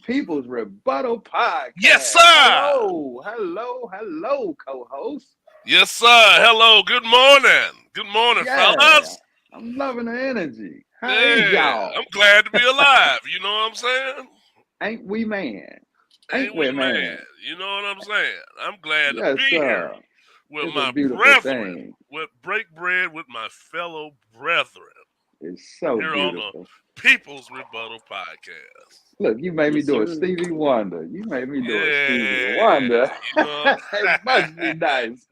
People's Rebuttal Podcast. Yes, sir. Hello, co-host. Yes, sir. Hello. Good morning. Good morning, Yeah, fellas. I'm loving the energy. How is Yeah, I'm y'all? glad to be alive. You know what I'm saying? Ain't we man? Ain't Ain't we we, man? man? You know what I'm saying? I'm glad to Yes, be here sir. with It's a my beautiful brethren, thing. with break bread with my fellow brethren It's so here on the beautiful. People's Rebuttal Podcast. Look, you made me Yes, do a sir. Stevie Wonder. You made me do a Stevie Yeah, Wonder. you know, It must be nice.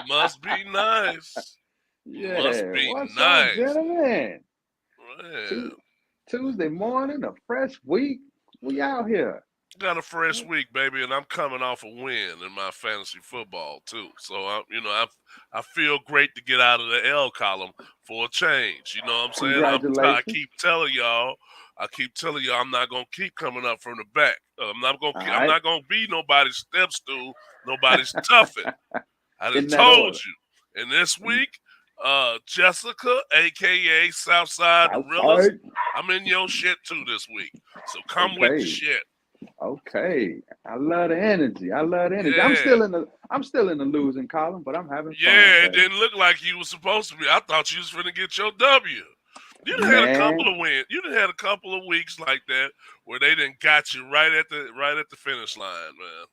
must be nice. Must Yeah. be What's up, nice. gentlemen? Yeah. Tu- Tuesday morning, a fresh week. We out here. Got a fresh week, baby, and I'm coming off a win in my fantasy football too. So I feel great to get out of the L column for a change. You know what I'm saying? I Congratulations. keep telling y'all, I'm not gonna keep coming up from the back. All I'm right. not gonna be nobody's step stool, nobody's tuffet. I done In that told order. you. And this week, Jessica, aka Southside the Realist, Southside. I'm in your shit too this week. So come with the Okay. shit. Okay. I love the energy. I love the energy. Yeah. I'm still in the losing column, but I'm having fun, Yeah, it baby. didn't look like you was supposed to be. I thought you was finna get your W. You done had a couple Man, of wins. You done had a couple of weeks like that where they done got you right at the finish line, man.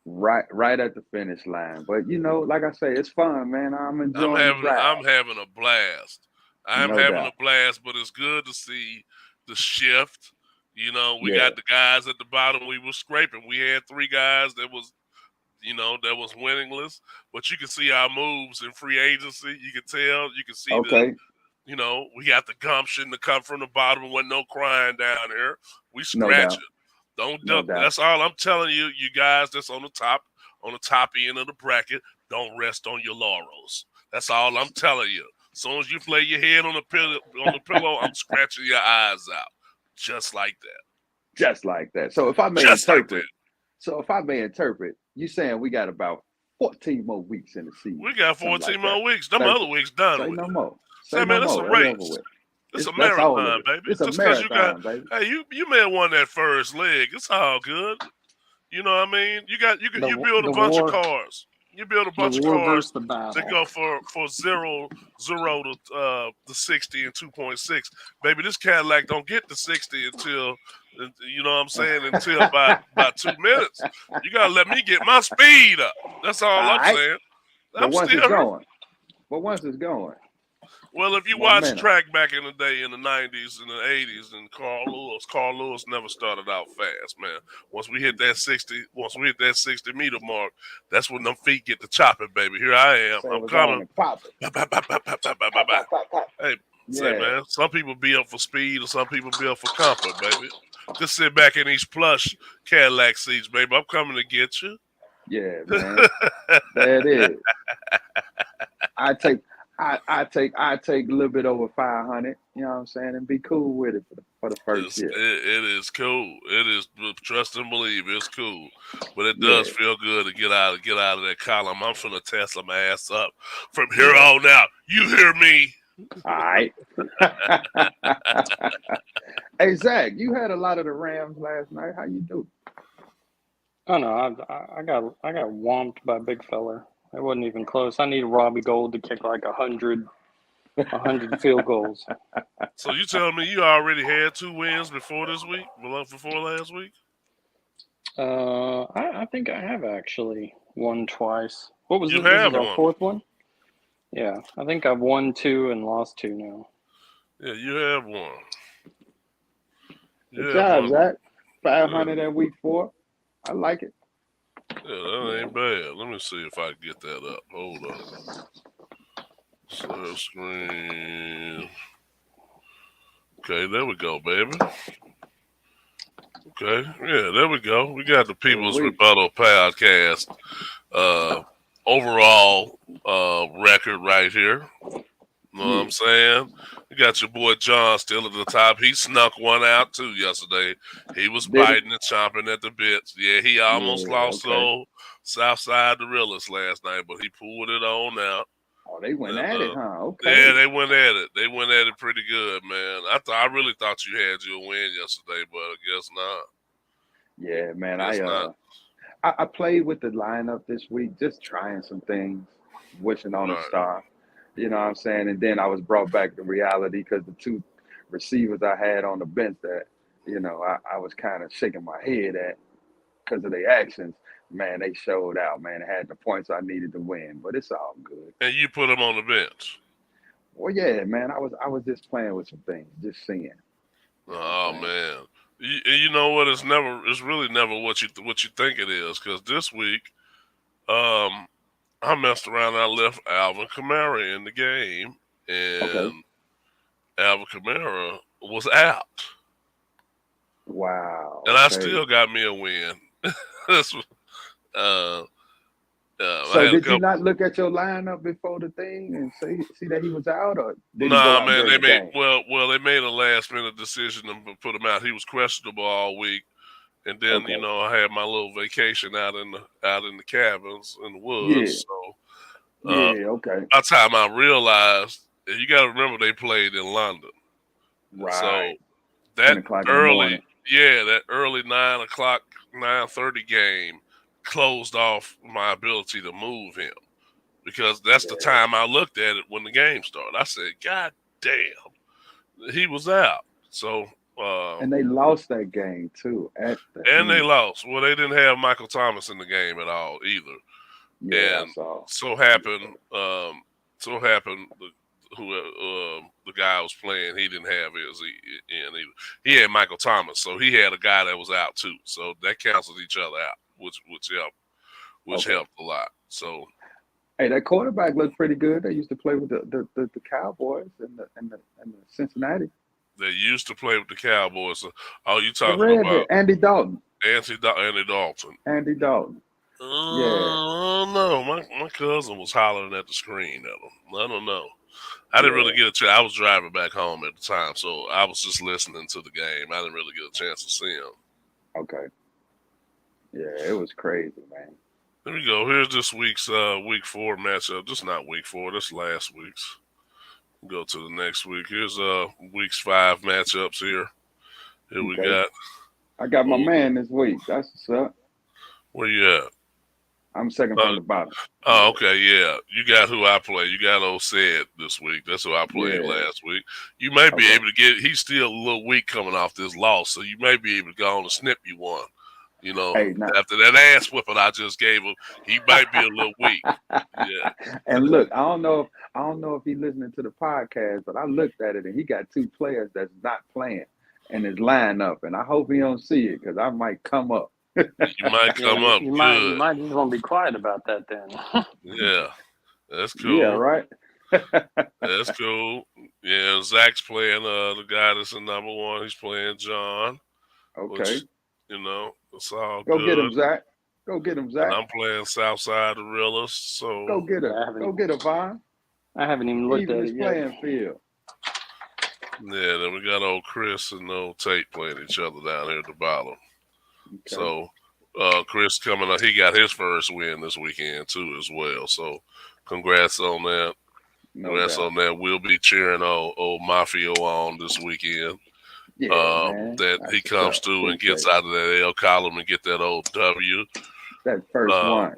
right at the finish line. But like I say, it's fun, man. I'm I'm enjoying the having ride. I'm having a blast. I'm No having a doubt. blast, but it's good to see the shift. You know, we Yeah. got the guys at the bottom we were scraping. We had three guys that was winningless, but you can see our moves in free agency. You can tell, you can see Okay. we got the gumption to come from the bottom. Wasn't no crying down here. We No doubt. scratching. Don't No duck. doubt. That's all I'm telling you, you guys that's on the top end of the bracket, don't rest on your laurels. That's all I'm telling you. As soon as you lay your head on the pillow, I'm scratching your eyes out. Just like that. Just like that. So if I may Just like interpret, that. you saying we got about 14 more weeks in the We season, got something 14 like that. more weeks. Them 13. other weeks done Say with. no more. Say Say, no man, it's a more. That's over race. with. It's a That's all of marathon, it. baby. It's a Just because you got, marathon, baby. hey, you may have won that first leg. It's all good. You know what I mean? You The build a the bunch of war cars. You build a the bunch of war versus cars the that battle. go for zero to 60 and 2.6. Baby, this Cadillac don't get to 60 until you know what I'm saying until about 2 minutes. You gotta let me get my speed up. That's all All I'm right. saying. But I'm once still it's here. going, Well, if you watch momentum. track back in the day in the 90s and the 80s, and Carl Lewis never started out fast, man. Once we hit that 60-meter mark, that's when them feet get to chopping, baby. Here I am. Say it I'm was on coming. and pop it. Bah, bah, bah, bah, bah, bah, bah, bah, Pop, bah. pop, pop, pop. Hey, say, Yeah. man, some people be up for speed and some people be up for comfort, baby. Just sit back in these plush Cadillac seats, baby. I'm coming to get you. Yeah, man. There it is. I take a little bit over 500, you know what I'm saying, and be cool with it for the first year. It is cool. It is trust and believe. It's cool, but it does Yeah, feel good to get out of that column. I'm finna test some ass up from here yeah. on out. You hear me? All right. Hey Zach, you had a lot of the Rams last night. How you do? Oh no, I got whomped by Big Feller. It wasn't even close. I need Robbie Gold to kick like 100 field goals. So you telling me you already had 2 wins before this week? Before last week? I think I have actually won twice. What was You it? This is have our won. fourth one. Yeah, I think I've won two and lost two now. Yeah, you have won. You Good have job, won. Zach. Yeah, 500 at week 4. I like it. that Yeah. ain't bad. Let me see if I can get that up. Hold on. Share screen. Okay, there we go, baby. Okay, yeah, there we go. We got the People's We. Rebuttal Podcast uh, overall record right here. Know what Yeah. I'm saying? You got your boy John still at the top. He snuck one out too yesterday. He was Did he? biting and chomping at the bits. Yeah, he almost Yeah. lost Okay. to Southside the Realist last night, but he pulled it on out. Oh, they went And at it, huh? yeah, Okay. they went at it. They went at it pretty good, man. I really thought you had your win yesterday, but I guess not. Yeah, man. It's not I played with the lineup this week, just trying some things, wishing on a right. star. You know what I'm saying? And then I was brought back to reality because the two receivers I had on the bench that, I was kind of shaking my head at because of their actions. Man, they showed out, man. They had the points I needed to win, but it's all good. And you put him on the bench. Well, yeah, man. I was just playing with some things, just seeing. You know what I'm Oh saying? man, you know what? It's really never what you think it is. Because this week, um, I messed around. And I left Alvin Kamara in the game, Okay. and Alvin Kamara was out, Wow. and I Okay. still got me a win. That's uh, I So had a did you couple. not look at your lineup before the thing and see that he was out, or did he go Nah, out man, during they the made game? they made a last minute decision to put him out. He was questionable all week, and then Okay. I had my little vacation out in the cabins in the Yeah. woods. So Yeah. Okay. by the time I realized, you got to remember they played in London, so Right. ten that o'clock in the early, morning. that early 9 o'clock, 9:30 game closed off my ability to move him because that's the Yeah. time I looked at it when the game started. I said, God damn, he was out. So, And they lost that game too at the and they end. lost. Well, they didn't have Michael Thomas in the game at all either. Yeah, I And saw. so happened, the guy I was playing, he didn't have his in either. He had Michael Thomas, so he had a guy that was out too. So that canceled each other out, which Okay. helped a lot. So Hey, that quarterback looked pretty good. They used to play with the Cowboys and the Cincinnati. they used to play with the Cowboys. So, oh, you The talking redhead, about Andy Dalton. Andy Dalton? Andy Dalton. Yeah. I don't know. My cousin was hollering at the screen at him. I don't know. I didn't really Yeah. get a chance. I was driving back home at the time, so I was just listening to the game. I didn't really get a chance to see him. Okay. Yeah, it was crazy, man. There we go. Here's this week's week 4 matchup. This is not week 4. This is last week's. Go to the next week. Here's week's 5 matchups here. Here we Okay. got. I got my Oh, man this week. That's what's up. where you at? I'm second Uh, from the bottom. oh, Yeah. okay, yeah. You got who I play. You got old said this week. That's who I played Yeah. last week. You may be Okay. able to get. He's still a little weak coming off this loss, so you may be able to go on and snip you one. Hey, now. After that ass whipping I just gave him, he might be a little weak. Yeah. And look, I don't know if he's listening to the podcast, but I looked at it and he got two players that's not playing in his lineup, and I hope he don't see it because I might come up. You might Yeah, come up you good. might just want to be quiet about that then. Yeah. That's Yeah, cool. right. That's cool. Yeah, Zach's playing the guy that's in number 1. He's playing John, Okay. which, it's all Go get good. him, Zach. Go get him, And Zach. I'm playing Southside the Realist, Go so get I her. haven't Go even, get her, Vaughn. I haven't even looked Even at his it yet. playing field. yeah. Then we got old Chris and old Tate playing each other down here at the bottom. Okay. So Chris coming up, he got his first win this weekend too as well. So congrats on that. No Congrats doubt. on that. We'll be cheering old Mafia on this weekend. Yeah, man. That That's he what's comes up. through and Appreciate gets it. out of that L column and get that old W. That first Uh, one.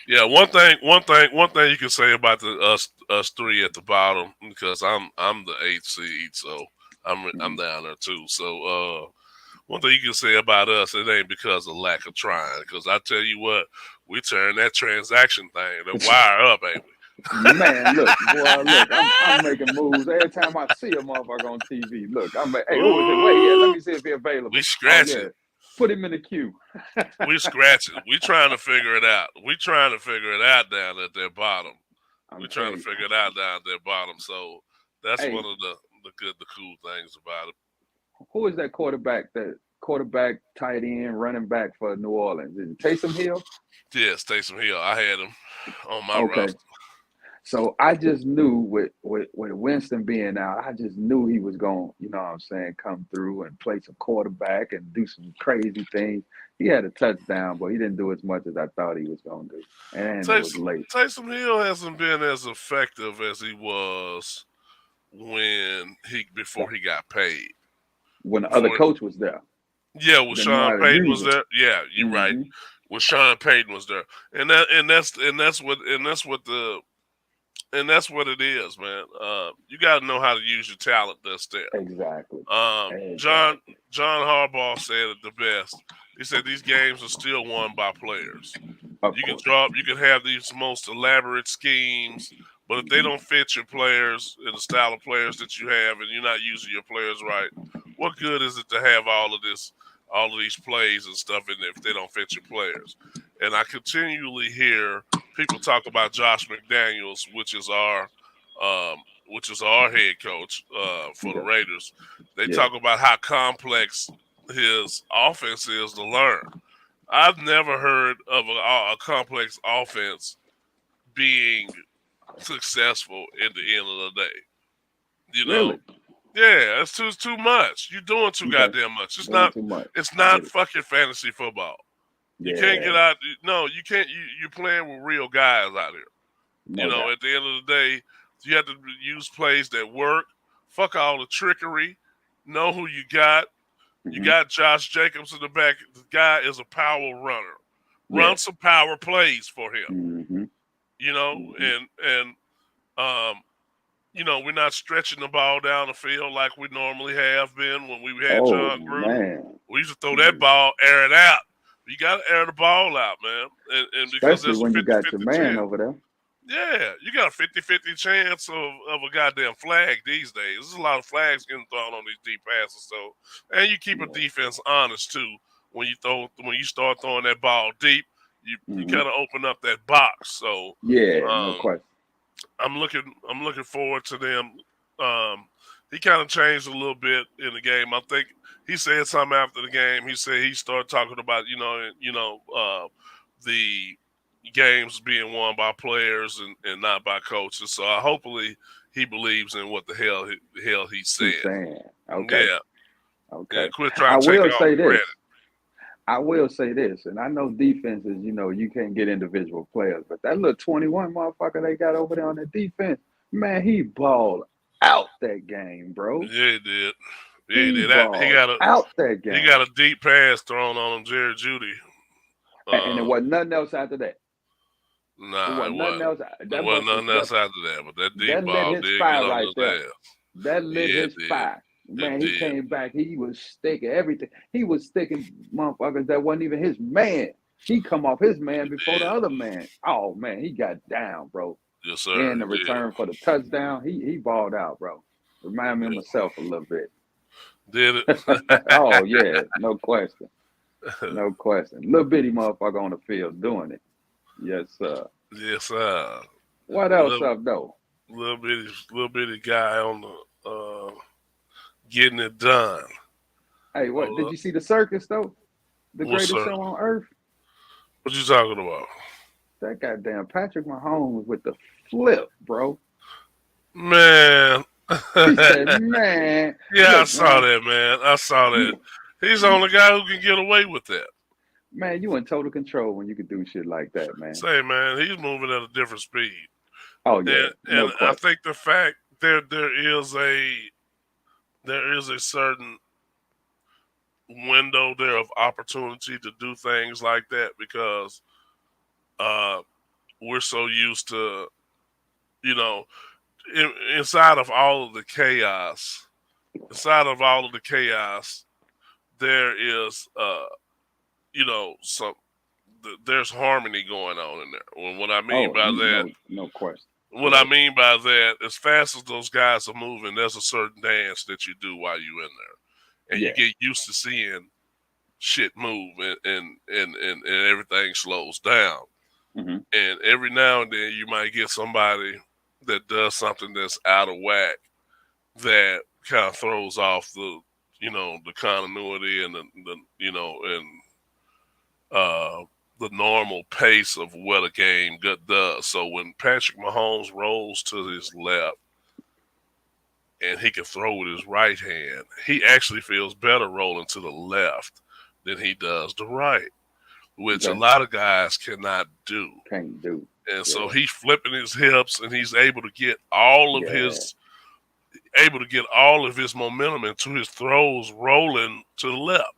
Yeah, one thing you can say about us three at the bottom, because I'm the 8th seed, so I'm Mhm. down there too. So one thing you can say about us, it ain't because of lack of trying. Because I tell you what, we turn that transaction thing, the wire up, ain't we? Man, look, boy, look, I'm making moves every time I see a motherfucker on TV. Look, I'm like, hey, who is it? Wait, yeah, let me see if he's available. We Oh scratching. yeah, put him in the queue. We scratching. We trying to figure it out. We trying to figure it out down at their bottom. I'm We trying to telling you. figure it out down at their bottom. So that's Hey, one of the cool things about it. who is that quarterback? That quarterback, tight end, running back for New Orleans? Is it Taysom Hill? Yes, Taysom Hill. I had him on my Okay. roster. So I just knew with Winston being out, I just knew he was going, come through and play some quarterback and do some crazy things. He had a touchdown, but he didn't do as much as I thought he was going to do. And it was late. Taysom Hill hasn't been as effective as he was before he got paid. When the other coach was there. Yeah, when Didn't know Sean how to Payton use was it. there. Yeah, you're right. Mm-hmm. When Sean Payton was there, that's what it is, man. You got to know how to use your talent that's there. Exactly. John Exactly. Harbaugh said it the best. He said these games are still won by players. Of You can course. you can have these most elaborate schemes, but if they don't fit your players and the style of players that you have, and you're not using your players right, what good is it to have all of these plays and stuff in there if they don't fit your players? And I continually hear people talk about Josh McDaniels, which is our head coach for the Yeah. Raiders. They Yeah. talk about how complex his offense is to learn. I've never heard of a complex offense being successful at the end of the day. You know, Really? yeah, it's too much. You're doing too Okay. goddamn much. Doing too much. It's I get not it. fucking fantasy football. You can't Yeah. get out. No, you can't. You're playing with real guys out here. No doubt. At the end of the day, you have to use plays that work. Fuck all the trickery. Know who you got. You Mm-hmm. got Josh Jacobs in the back. The guy is a power runner. Run Yeah. some power plays for him. Mm-hmm. And we're not stretching the ball down the field like we normally have been when we had Oh John Gruden. man. We used to throw that ball, air it out. You got to air the ball out, man. And because Especially there's a when you 50-50 got your man chance. over there. Yeah, you got a 50-50 chance of a goddamn flag these days. There's a lot of flags getting thrown on these deep passes. So, and you keep a defense honest too. When you start throwing that ball deep, you kind of open up that box. So, Yeah, no question. I'm looking forward to them. He kind of changed a little bit in the game. I think he said something after the game. He said he started talking about the games being won by players and not by coaches. So hopefully he believes in what the hell he said. He's saying. Okay. Yeah. Okay. Yeah, quit trying to take all the credit. I will say this, and I know defenses, you can't get individual players, but that little 21 motherfucker they got over there on the defense, man, he balled out that game, bro. Yeah, he did. Yeah, he did. He got out that game. He got a deep pass thrown on him, Jerry Jeudy. And it wasn't nothing else after that. Nah, it wasn't. There wasn't nothing else after that, but that deep that ball lit his did fire get on right his there. ass. That lit his fire. Man, he came back. He was sticking everything. He was sticking motherfuckers that wasn't even his man. He come off his man before the other man. Oh man, he got down, bro. Yes, sir. And the return for the touchdown, he balled out, bro. Remind me of myself a little bit. Did it? Oh yeah, no question. No question. Little bitty motherfucker on the field doing it. Yes, sir. Yes, sir. What else up though? Little bitty guy on the getting it done. Hey, what did you see the circus though? The greatest show on earth. What you talking about? That goddamn Patrick Mahomes with the flip, bro. Man. He said, man. Yeah, look, I saw that, man. I saw that. He's the only guy who can get away with that. Man, you in total control when you can do shit like that, man. Say, man, he's moving at a different speed. Oh yeah, and I think the fact there is a certain window there of opportunity to do things like that because we're so used to, inside of all of the chaos, there is there's harmony going on in there. And what I mean by that, no question. What I mean by that, as fast as those guys are moving, there's a certain dance that you do while you're in there, and you get used to seeing shit move, and everything slows down. Mm-hmm. And every now and then, you might get somebody that does something that's out of whack that kind of throws off the continuity and the normal pace of what a game does. So when Patrick Mahomes rolls to his left and he can throw with his right hand, he actually feels better rolling to the left than he does the right, which a lot of guys cannot do. Can't do. And so he's flipping his hips and he's able to get all of his momentum into his throws rolling to the left.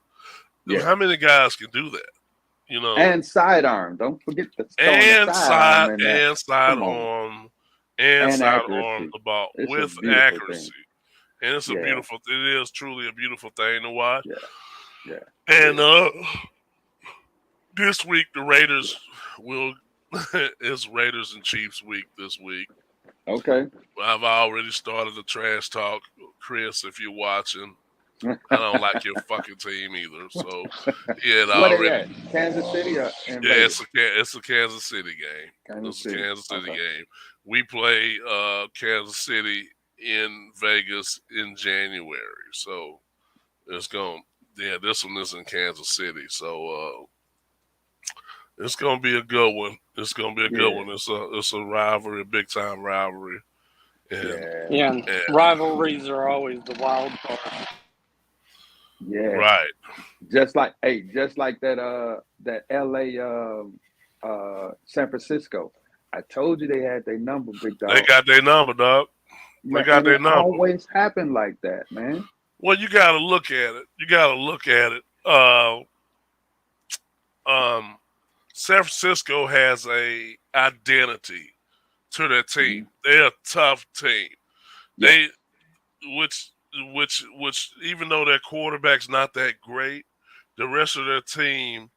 Yeah. How many guys can do that? You know, And sidearm. Don't forget the and sidearm in there. side Come on. arm and And side arm accuracy. the ball It's a with beautiful accuracy. thing. And it's a Yeah. beautiful. It is truly a beautiful thing to watch. Yeah. Yeah. And this week the Raiders will. It's Raiders and Chiefs week this week. Okay. I've already started the trash talk, Chris. If you're watching, I don't like your fucking team either. So yeah, What they already. at? Kansas City or in Yeah, Vegas? it's a Kansas City game. Kansas It's a City. Kansas City Okay. game. We play Kansas City in Vegas in January, so it's going. Yeah, this one is in Kansas City, so it's going to be a good one. It's going to be a good one. It's a rivalry, a big time rivalry. And, Yeah, and rivalries are always the wild card. Yeah. Right. Just like that LA San Francisco. I told you they had their number, big dog. They got their number, dog. Man, got their it number. always happen like that, man. Well, you got to look at it. San Francisco has a identity to their team. Mm-hmm. They're a tough team. Yeah. They, which even though their quarterback's not that great, the rest of their team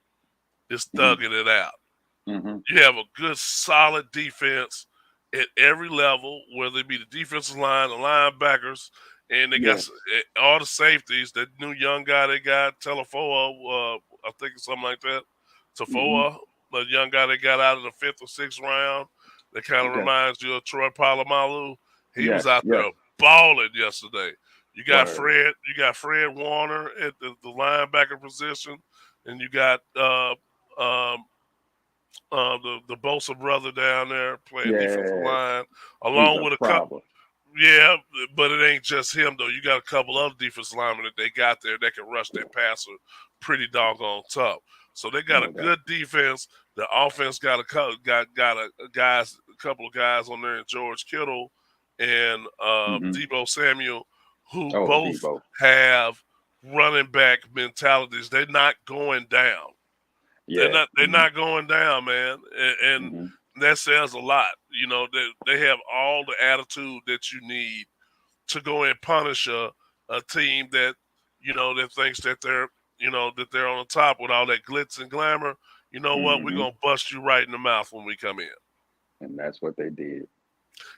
is thugging it out. Mm-hmm. You have a good, solid defense at every level, whether it be the defensive line, the linebackers, and they got all the safeties. That new young guy they got, Telefoa, I think it's something like that. Tafoa, the young guy they got out of the 5th or 6th round, that kind of reminds you of Troy Polamalu. He was out there balling yesterday. You got Fred Warner at the linebacker position, and you got the Bosa brother down there playing defensive line, along with a couple. Yeah, but it ain't just him though. You got a couple other defensive linemen that they got there that can rush their passer pretty doggone tough. So they got a good defense. The offense got a couple of guys on there, George Kittle and Deebo Samuel, who both have running back mentalities. They're not going down. Yeah. They're not going down, man. And that says a lot. You know, they have all the attitude that you need to go and punish a team that, you know, that thinks that they're on the top with all that glitz and glamour. You know what? We're going to bust you right in the mouth when we come in. And that's what they did.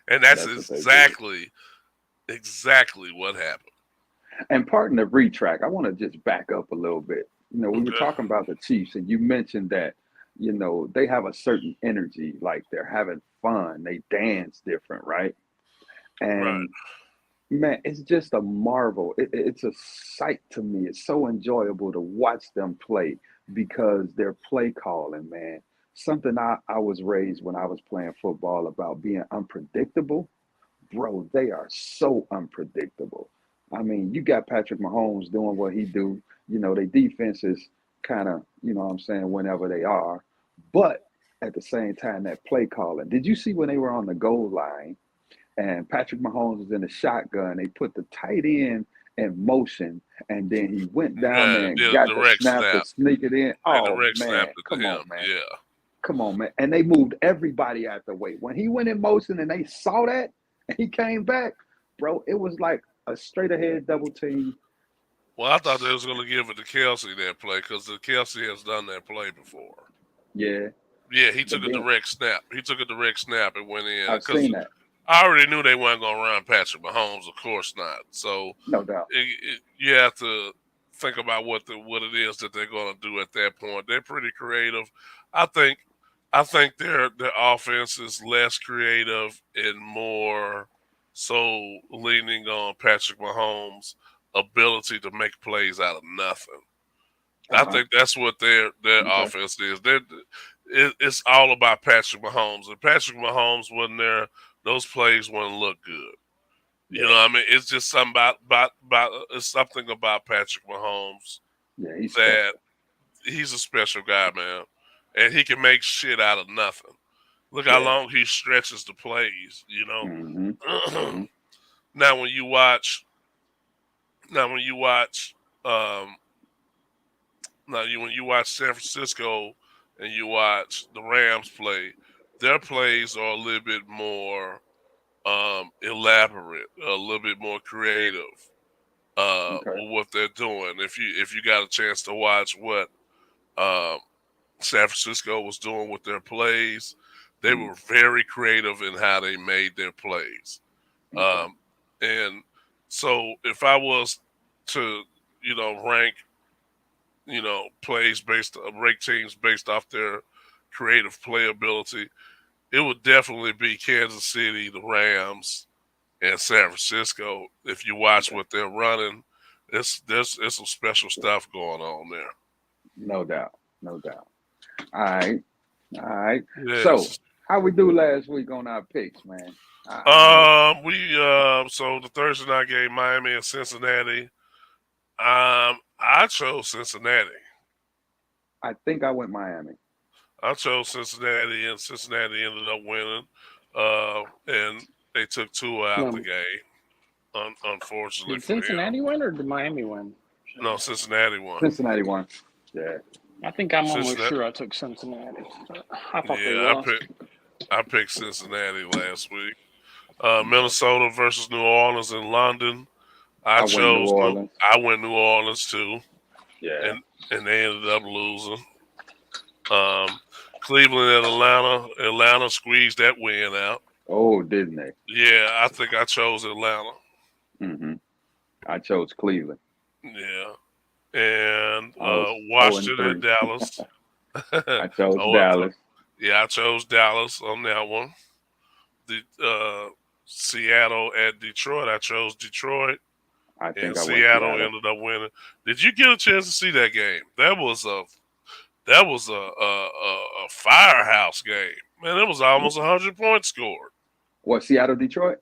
And that's exactly what happened. And pardon the retract, I want to just back up a little bit. You know, when you're talking about the Chiefs and you mentioned that, you know, they have a certain energy, like they're having fun, they dance different, right? And man, it's just a marvel. It's a sight to me. It's so enjoyable to watch them play because they're play calling, man. Something I was raised when I was playing football about being unpredictable. Bro, they are so unpredictable. I mean, you got Patrick Mahomes doing what he do. You know, their defense is kind of, you know what I'm saying, whenever they are. But at the same time, that play calling. Did you see when they were on the goal line and Patrick Mahomes was in the shotgun, they put the tight end in motion, and then he went down there and got the snap to sneak it in. Oh, man, come on, man. Yeah. Come on, man. And they moved everybody out the way. When he went in motion and they saw that and he came back, bro, it was like a straight ahead double team. Well, I thought they was going to give it to Kelsey that play because Kelsey has done that play before. Yeah. Yeah, he took a direct snap. And went in. I've seen that. I already knew they weren't going to run Patrick Mahomes. Of course not. So no doubt. You have to think about what it is that they're going to do at that point. They're pretty creative. I think their offense is less creative and more so leaning on Patrick Mahomes' ability to make plays out of nothing. I think that's what their offense is. It's all about Patrick Mahomes. If Patrick Mahomes wasn't there, those plays wouldn't look good. You know what I mean? It's just something about it's something about Patrick Mahomes that he's a special guy, man. And he can make shit out of nothing. Look how long he stretches the plays, you know. Now when you watch Now, when you watch San Francisco and you watch the Rams play, their plays are a little bit more elaborate, a little bit more creative Okay. with what they're doing. If you got a chance to watch what um, San Francisco was doing with their plays, they Mm, were very creative in how they made their plays. okay. Um, and so if I was to, rank, plays rank teams based off their creative playability, it would definitely be Kansas City, the Rams, and San Francisco. If you watch Okay. what they're running, there's some special stuff going on there. No doubt. No doubt. All right. All right. So, Yes. how we do last week on our picks, man? I know. So the Thursday night game, Miami and Cincinnati. I chose Cincinnati. I think I went Miami. I chose Cincinnati, and Cincinnati ended up winning. And they took Tua out the No, game, unfortunately did for him. Cincinnati win or did Miami win? No, Cincinnati won. Cincinnati won. Yeah. I think I'm almost Cincinnati. sure I took Cincinnati. I thought they Yeah, lost. I picked Cincinnati last week. Minnesota versus New Orleans in London. I went New Orleans. I went New Orleans too, Yeah. and they ended up losing. Cleveland and Atlanta. Atlanta squeezed that win out. Oh, didn't they? Yeah, I think I chose Atlanta. Mm-hmm. I chose Cleveland. Yeah, and I was Washington 0-3. and Dallas. I chose Oh, Dallas. yeah, I chose Dallas on that one. The Seattle at Detroit. I chose Detroit, I and think I went Seattle Seattle. ended up winning. Did you get a chance to see that game? That was a firehouse game. Man, it was almost 100 points scored. What, Seattle, Detroit?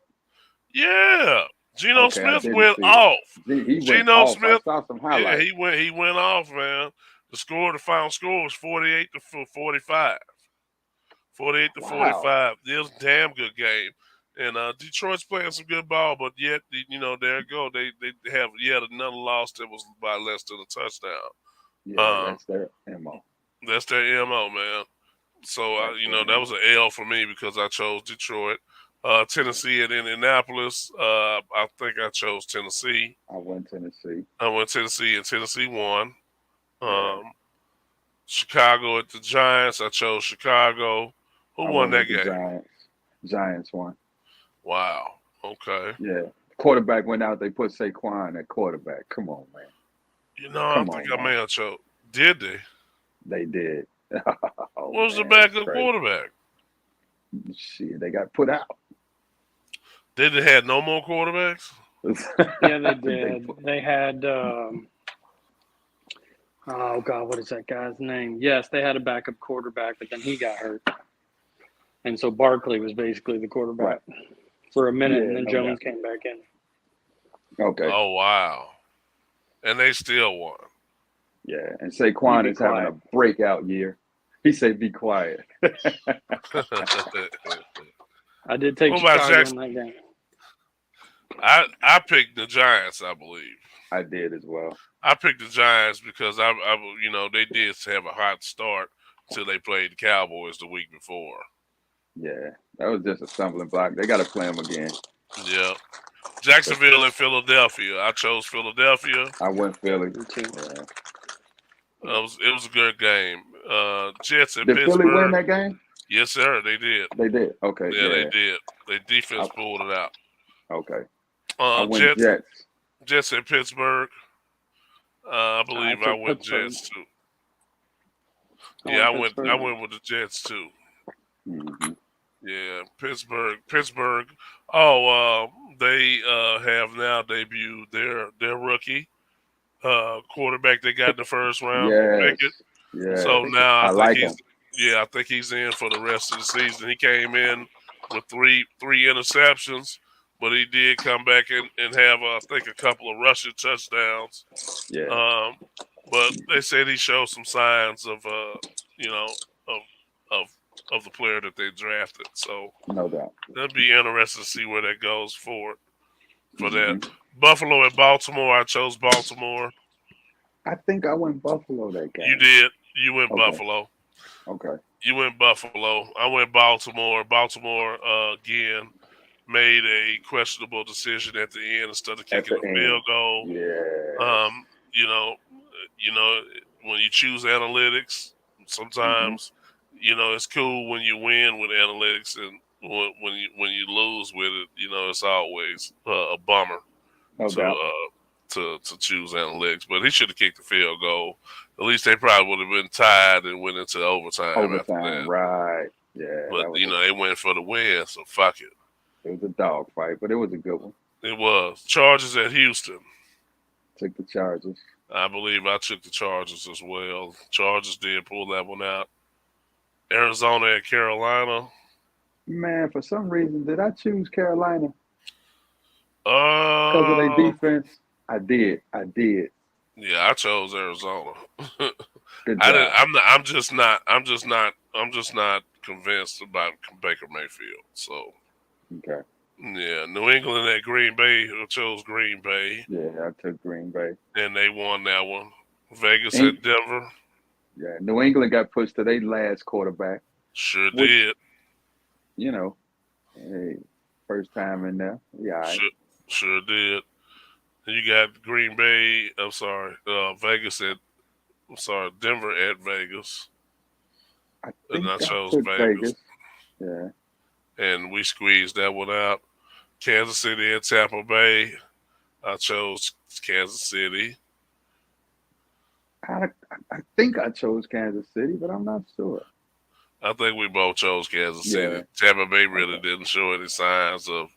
Yeah, Geno Okay, I Smith didn't went see it. off. He went Geno off. Smith, I saw some yeah, highlights. he went off, man. The final score was 48 to 45. 48 to Wow. 45. It was a damn good game. And Detroit's playing some good ball, but yet, there you go. They have yet another loss that was by less than a touchdown. Yeah, that's their MO. That's their MO, man. So, that was an L for me because I chose Detroit. Tennessee and Indianapolis. I think I chose Tennessee. I went Tennessee. I went Tennessee, and Tennessee won. Yeah. Chicago at the Giants. I chose Chicago. Who I won went that with the game? Giants. Giants won. Wow. Okay. Yeah. Quarterback went out. They put Saquon at quarterback. Come on, man. I Come think on, I man. may have chose. Did they? They did. Oh, What was the man, backup that's crazy. quarterback? Shit, they got put out. They had no more quarterbacks? Yeah, they did. They had, oh God, what is that guy's name? Yes, they had a backup quarterback, but then he got hurt. And so Barkley was basically the quarterback for a minute, and then no Jones doubt. came back in. Okay. Oh, wow. And they still won. Yeah, and Saquon be is having a quiet. breakout year. He said, "Be quiet." I did take What about Chicago Jackson? in that game. I picked the Giants, I believe. I did as well. I picked the Giants because they did have a hot start until they played the Cowboys the week before. Yeah, that was just a stumbling block. They got to play him again. Yeah. Jacksonville and Philadelphia. I chose Philadelphia. I went Philly. Me too. Yeah. It was a good game. Jets at Did Pittsburgh. Philly win that game? Yes, sir. They did. They did. Okay. Yeah, they did. Their defense pulled it out. Okay. I went Jets. Jets. Jets at Pittsburgh. I believe I took went Pittsburgh. Jets too. I Yeah, went I Pittsburgh. went with the Jets too. Mm-hmm. Yeah, Pittsburgh. Oh, they have now debuted their rookie quarterback they got in the first round. Yes. Pickett. Yeah. So now I like him. I think he's in for the rest of the season. He came in with three interceptions, but he did come back and have I think a couple of rushing touchdowns. Yeah. But they said he showed some signs of of the player that they drafted. So No doubt. that'd be interesting to see where that goes for Mm-hmm. that. Buffalo at Baltimore. I chose Baltimore. I think I went Buffalo that game. You did. You went Okay. Buffalo. Okay. You went Buffalo. I went Baltimore. Baltimore again made a questionable decision at the end instead of At kicking the a end. field goal. Yes. You know, when you choose analytics, sometimes it's cool when you win with analytics, and when you lose with it, it's always a bummer No to doubt. to choose analytics. But he should have kicked the field goal. At least they probably would have been tied and went into overtime after Overtime. that. Right. Yeah. But That was they went for the win, so fuck it. it was a dog fight, but it was a good one. It was Chargers at Houston. Took the Chargers. I believe I took the Chargers as well. Chargers did pull that one out. Arizona at Carolina. Man, for some reason, did I choose Carolina because of their defense? I did. Yeah, I chose Arizona. Good I job. didn't. I'm just not. I'm just not convinced about Baker Mayfield. So Okay. yeah, New England at Green Bay. I chose Green Bay, Yeah, I took Green Bay. and they won that one. Vegas Ain't- at Denver. Yeah, New England got pushed to their last quarterback. Sure Which- did. You know, hey, first time in there. Yeah, all right. Sure did. And you got Green Bay. I'm sorry, Vegas at. I'm sorry, Denver at Vegas, I and think I I chose took Vegas. Yeah. And we squeezed that one out. Kansas City at Tampa Bay. I chose Kansas City. I think I chose Kansas City, but I'm not sure. I think we both chose Kansas City. Yeah. Tampa Bay really didn't show any signs of.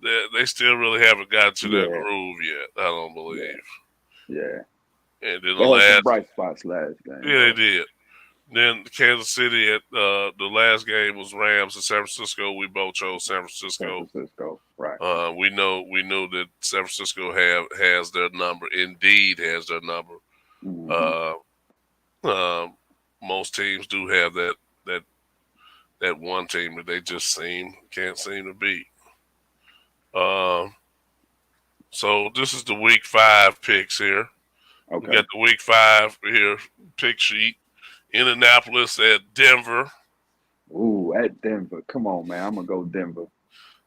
They still really haven't gotten to that Yeah. groove yet. I don't believe. Yeah. And then the They had some last, bright spots last game. yeah, they did. Then Kansas City at the last game was Rams at San Francisco. We both chose San Francisco. San Francisco. Right. We knew that San Francisco has their number. Indeed, has their number. Mhm. Most teams do have that one team that they just can't seem to beat. So this is the week 5 picks here. We Okay. got the week 5 here pick sheet. Indianapolis at Denver. Ooh, at Denver. Come on, man. I'm gonna go Denver.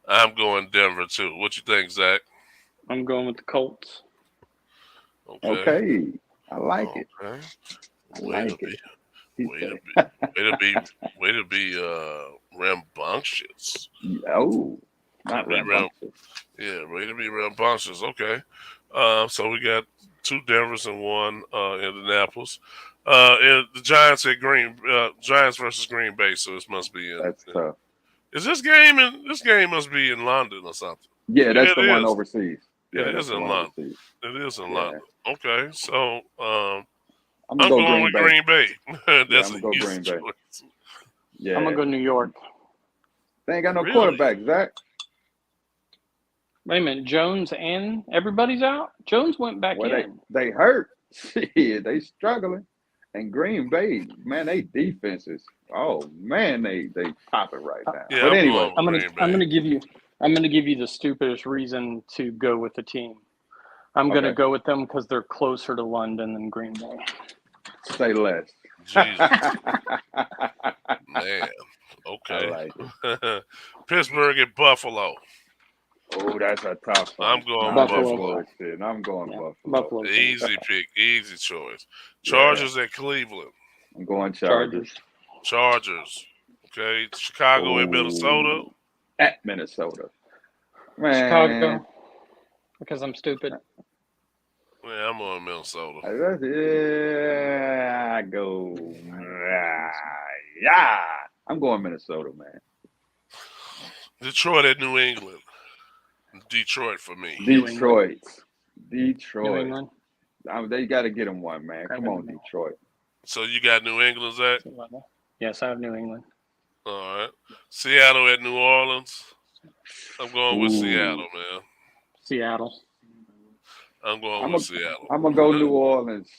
I'm going Denver too. What you think, Zach? I'm going with the Colts. Okay. I like it. Okay. I Way like to it. be, way to be rambunctious. Oh, not Be rambunctious. Yeah, way to be rambunctious. Okay. So we got 2 Denvers and 1 Indianapolis. And the Giants at Giants versus Green Bay. So this must be in. That's tough. Is this game in? This game must be in London or something. Yeah, that's Yeah, the it one is. overseas. Yeah, It that's is the in one London. overseas. It is in Yeah. London. Okay, so I'm I'm gonna go going with Green Bay. That's I'm a gonna go easy Green Bay. choice. Yeah. I'm gonna go New York. They ain't got no Really? quarterback, Zach. Wait a minute, Jones and everybody's out. Jones went back Well, in. they hurt. Shit, they struggling. And Green Bay, man, they defenses. Oh man, they pop it right now. Yeah, But I'm anyway, going with Green Bay. I'm gonna give you the stupidest reason to go with the team. I'm gonna Okay. go with them because they're closer to London than Green Bay. say less. Jesus, I man. Okay. like it. Pittsburgh at Buffalo. Oh, that's a tough one. I'm going Nah, Buffalo. that's bullshit. I'm going Yeah, Buffalo. Buffalo. Easy pick, easy choice. Chargers at Cleveland. I'm going Chargers. Chargers. Okay. Chicago at Minnesota. Ooh, at Minnesota. Man. Chicago. Because I'm stupid. Yeah, I'm on Minnesota. Yeah, I go. Yeah. I'm going Minnesota, man. Detroit at New England. Detroit for me. Detroit. New Detroit. England. They got to get them one, man. Come on, Detroit. So you got New England, Zach? Yes, I have New England. All right. Seattle at New Orleans. I'm going with Ooh. Seattle, man. Seattle. I'm going with Seattle. I'm going to go New Orleans.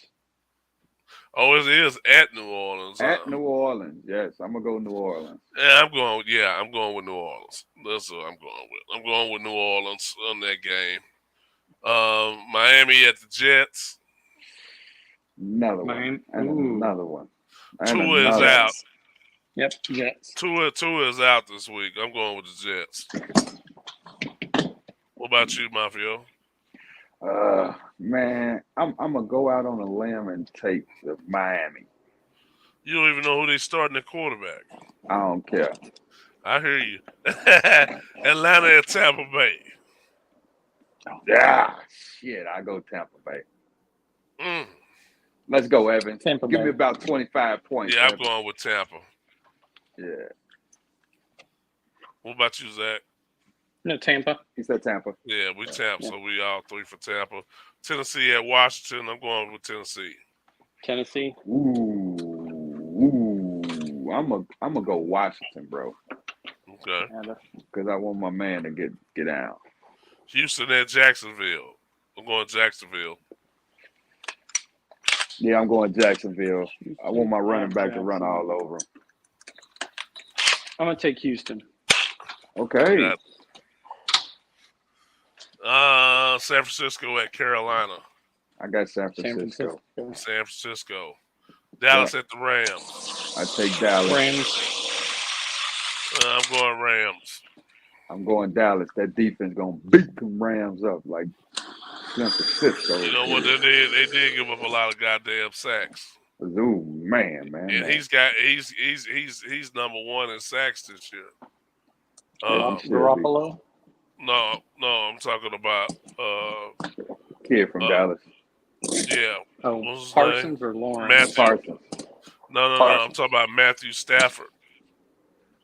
Oh, it is at New Orleans. At New Orleans. Yes, I'm going to go New Orleans. Yeah, I'm going with New Orleans. That's what I'm going with. I'm going with New Orleans on that game. Miami at the Jets. Another one. Mine. And Ooh. another one. And Tua is another one. out. Yep, Jets. Tua is out this week. I'm going with the Jets. What about you, Mafio? Man, I'm gonna go out on a limb and take the Miami. You don't even know who they starting at quarterback. I don't care. I hear you. Atlanta and Tampa Bay. Yeah, shit. I go Tampa Bay. Mm. Let's go, Evan. Tampa Give Bay. me about 25 points. Yeah, I'm Evan. going with Tampa. Yeah, What about you, Zach? No, Tampa. he said Tampa. Yeah, we Tampa, Yeah. so we all three for Tampa. Tennessee at Washington. I'm going with Tennessee. Tennessee. Ooh. I'm gonna go Washington, bro, Okay. because I want my man to get out. Houston at Jacksonville. I'm going Jacksonville. Yeah, I'm going Jacksonville. I want my running back to run all over him. I'm gonna take Houston. Okay. San Francisco at Carolina. I got San San Francisco. Francisco. San Francisco. Dallas at the Rams. I take Dallas. Rams. I'm going Rams. I'm going Dallas. That defense gonna beat them Rams up like San Francisco. You know what they did? They did give up a lot of goddamn sacks. Ooh, man. And he's number one in sacks this year. Garoppolo. No, I'm talking about kid from Dallas. yeah. Oh, What's his Parsons or Lawrence? Matthew. Parsons. No, Parsons. I'm talking about Matthew Stafford.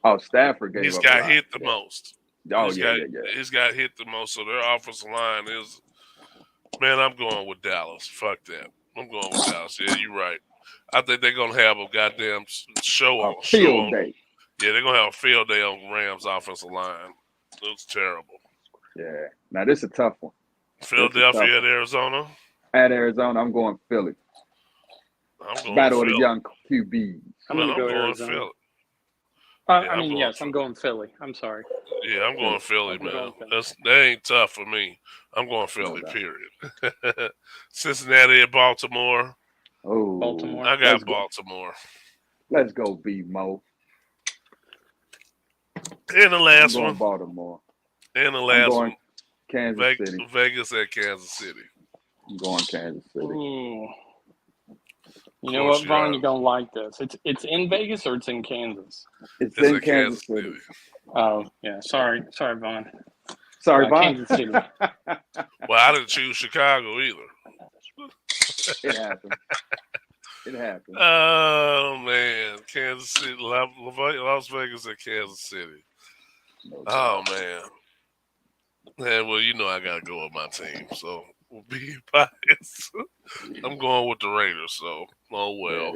Oh, Stafford gave He's up got a lot. hit the most. Oh, He's yeah. He's got hit the most. So their offensive line is, man, I'm going with Dallas. Fuck that. I'm going with Dallas. Yeah, you're right. I think they're going to have a goddamn show on. Field day. Yeah, they're going to have a field day on Rams' offensive line. It was terrible. Yeah. Now, this is a tough one. Philadelphia at Arizona. At Arizona, I'm going Philly. I'm going Battle of Philly. the young QBs. I'm gonna go going Arizona. Philly. I'm going Philly. I'm sorry. Yeah, I'm going Philly, I'm man. going Philly. That ain't tough for me. I'm going Philly, doubt. period. Cincinnati at Baltimore. Oh, Baltimore. I got Baltimore. Let's go, B-Mo. And the I'm last going one. Baltimore. And the I'm last going one. Kansas City. Vegas at Kansas City. I'm going Kansas City. Ooh. You know what, Vaughn? You don't like this. It's in Vegas or it's in Kansas? It's It's in at Kansas City. Oh yeah. Sorry, Vaughn. Sorry, Vaughn. Kansas City. Well, I didn't choose Chicago either. It happened. It happened. Oh, man. Kansas City. Las Vegas at Kansas City. Oh, man. Man, well, you know I got to go with my team, so we'll be biased. I'm going with the Raiders, so oh well.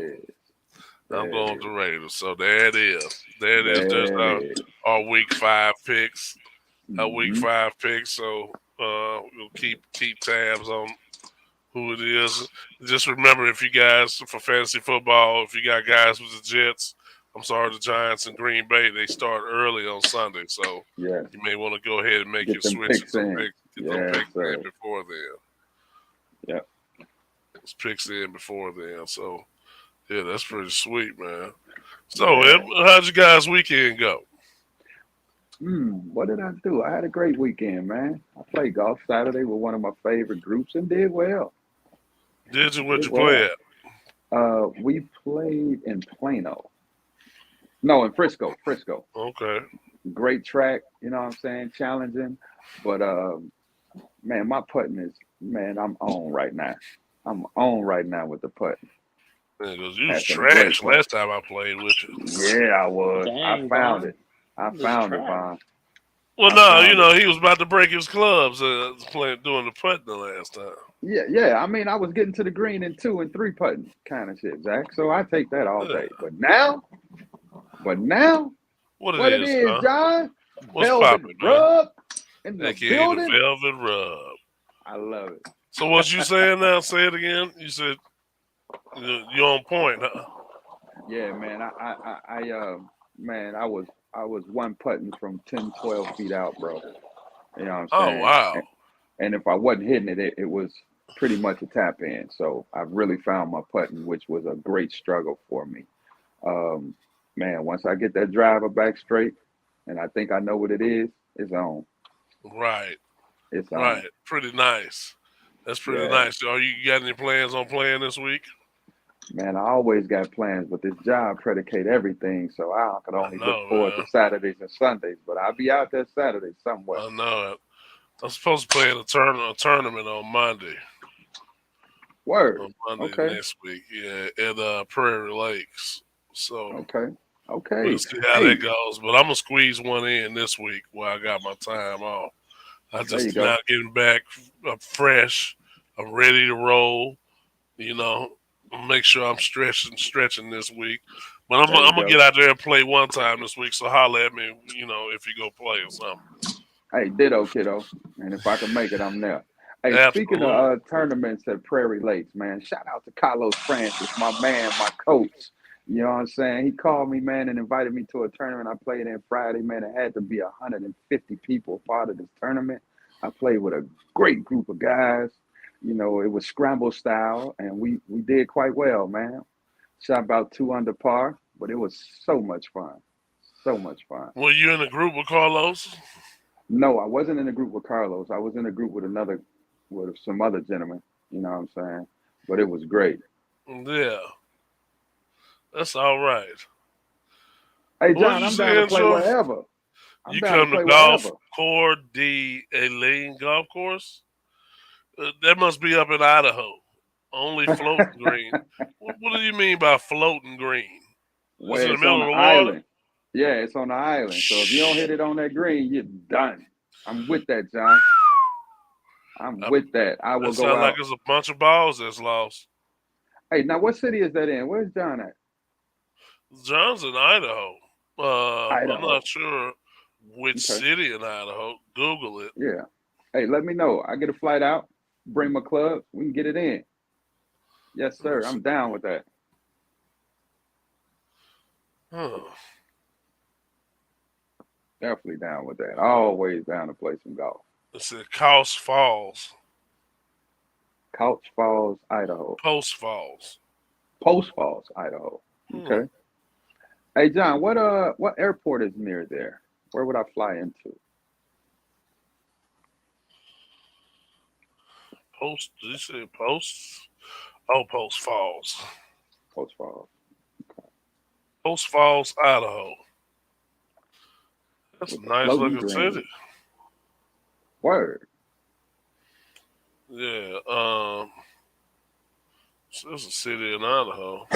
I'm going with the Raiders, so there it is. There it is. There's our week 5 picks. Our week 5 picks, so we'll keep tabs on who it is. Just remember, if you guys, for fantasy football, if you got guys with the Jets, the Giants and Green Bay, they start early on Sunday, so you may want to go ahead and make your switches and get them picks in before then. Yep. Those picks in before then, so yeah, that's pretty sweet, man. So, how'd you guys' weekend go? What did I do? I had a great weekend, man. I played golf Saturday with one of my favorite groups and did well. Did you? Where'd you play at? We played in Plano. No, in Frisco. Okay. Great track, you know what I'm saying? Challenging. But, man, my putting is, man, I'm on right now. I'm on right now with the putting. Yeah, because you was trash last time I played with you. Yeah, I was. Dang, I found Vaughn. it. I found it, Vaughn. Well, no, you know, he was about to break his clubs doing the putting the last time. Yeah. I mean, I was getting to the green in 2 and 3 putting kind of shit, Zach. So I take that all day. But now, what it is, huh? John? What's Velvet poppin', rub in the the building. velvet rub. I love it. So what you saying now? Say it again. You said you're on point, huh? Yeah, man. I was one putting from 10, 12 feet out, bro. You know what I'm saying? Oh wow. And if I wasn't hitting it, it was pretty much a tap in. So I've really found my putting, which was a great struggle for me. Um, Man, once I get that driver back straight, and I think I know what it is, it's on. Right, It's on. right. Pretty nice. That's pretty Yeah, nice. Are you got any plans on playing this week? man, I always got plans, but this job predicate everything, so I can I only look know, forward to man. Saturdays and Sundays. But I'll be out there Saturday somewhere. I know it. I'm supposed to play in a tournament on Monday. Word. On Monday Okay. next week, yeah, at Prairie Lakes. So Okay. we'll Okay. see how Hey, that goes. But I'm gonna squeeze one in this week while I got my time off. I there you just go. now getting back fresh. I'm ready to roll. You know, make sure I'm stretching this week. But I'm, There you I'm gonna go. get out there and play one time this week. So holler at me, if you go play or something. Hey, ditto, kiddo. And if I can make it, I'm there. Hey, speaking of Absolutely. tournaments at Prairie Lakes, man, shout out to Carlos Francis, my man, my coach. You know what I'm saying? He called me, man, and invited me to a tournament I played in Friday. Man, it had to be 150 people part of this tournament. I played with a great group of guys. You know, it was scramble style, and we did quite well, man. Shot about two under par, but it was so much fun. So much fun. Were you in a group with Carlos? No, I wasn't in a group with Carlos. I was in a group with some other gentlemen. You know what I'm saying? But it was great. Yeah, that's all right. Hey, What John, did you I'm down to say, play Angel? wherever. I'm You down to come to play Golf wherever. Coeur d'Alene Golf Course? That must be up in Idaho. Only floating green. What do you mean by floating green? Is it Where in the it's on middle the of the water? island. Yeah, it's on the island. So if you don't hit Shh. it on that green, you're done. I'm with that, John. I'm I, with that. I will that go sounds like out. it's a bunch of balls that's lost. Hey, now what city is that in? Where's John at? John's in Idaho. I'm Idaho. not sure which Okay. city in Idaho. Google it. Yeah. Hey, let me know. I get a flight out, bring my club, we can get it in. Yes, sir. Let's I'm see. down with that. Huh. Definitely down with that. Always down to play some golf. It's in Coast Falls, Couch Falls, Idaho. Post Falls. Post Falls, Idaho. Hmm. Okay. Hey John, what airport is near there? Where would I fly into? Post. Did you say Post? Oh, Post Falls. Post Falls. Post Falls, Idaho. That's With a the nice floating looking city. green. Word. Yeah. So it's a city in Idaho.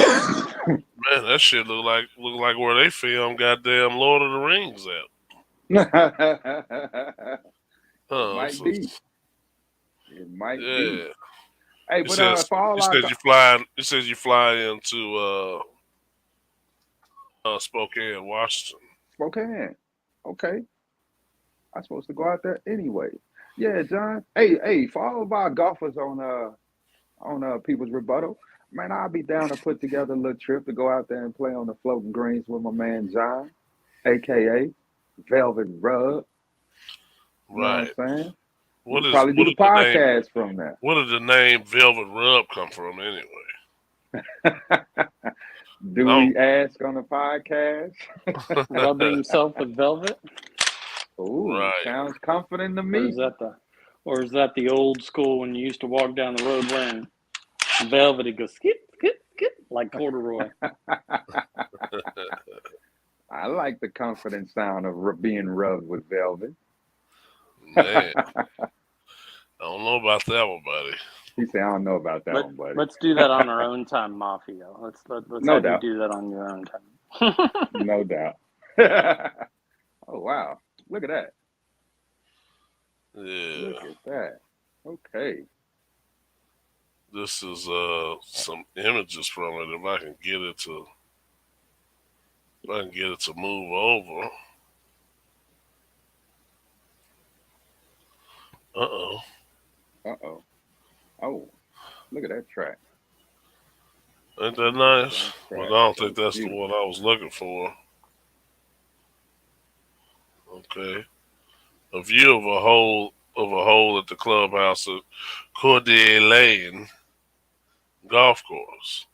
Man, that shit look like where they film goddamn Lord of the Rings at. It Huh. might be. It might be. Yeah. Hey, It but says for all it our says you fly. It says you fly into Spokane, Washington. Spokane. Okay. I'm supposed to go out there anyway. Yeah, John. Hey, for all of our golfers on People's Rebuttal. Man, I'll be down to put together a little trip to go out there and play on the floating greens with my man John, aka Velvet Rub. You know Right. what I'm saying? We What could is probably do what the is the name? podcast from there. Where did the name Velvet Rub come from anyway? Do Oh, we ask on the podcast? Rubbing himself with velvet, Ooh, right. sounds comforting to or me. is that the, or is that the old school when you used to walk down the road wearing velvet? It goes skip, skip, skip like corduroy. I like the comforting sound of being rubbed with velvet. Man, I don't know about that one, buddy. He said, I don't know about that Let one, buddy. Let's do that on our own time, Mafia. Let's No have you doubt. do that on your own time. No doubt. Oh, wow. Look at that. Yeah. Look at that. Okay. This is some images from it. If I can get it to move over. Uh-oh. Uh-oh. Oh, look at that track. Ain't that Look at nice? that But I track. don't So think that's the beautiful. one I was looking for. Okay. A view of a hole of a hole at the clubhouse at Cordier Lane golf course.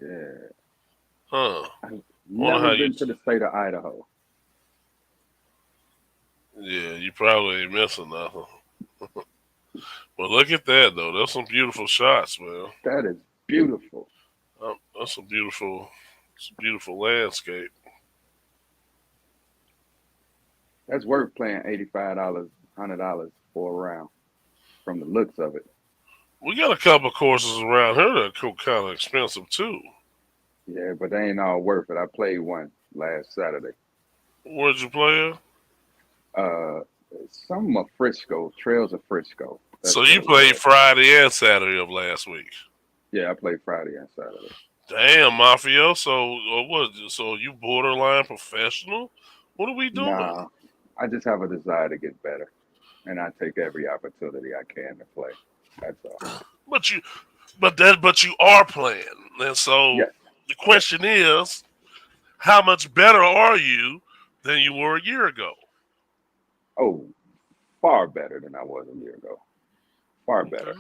Yeah. Huh. I've Wonder how never you. been to the state of Idaho. Yeah, you probably ain't missing nothing. But look at that though. That's some beautiful shots, man. That is beautiful. That's some beautiful landscape. That's worth playing $85, $100 for a round from the looks of it. We got a couple of courses around here that are kind of expensive too. Yeah, but they ain't all worth it. I played one last Saturday. Where'd you play at? Some of Frisco, Trails of Frisco. That's So what you it played was. Friday and Saturday of last week. Yeah, I played Friday and Saturday. Damn, mafioso. So you borderline professional? What are we doing? Nah, I just have a desire to get better, and I take every opportunity I can to play. That's all. But you are playing, and so Yes. the question is, how much better are you than you were a year ago? Oh, far better than I was a year ago. Far better. Okay.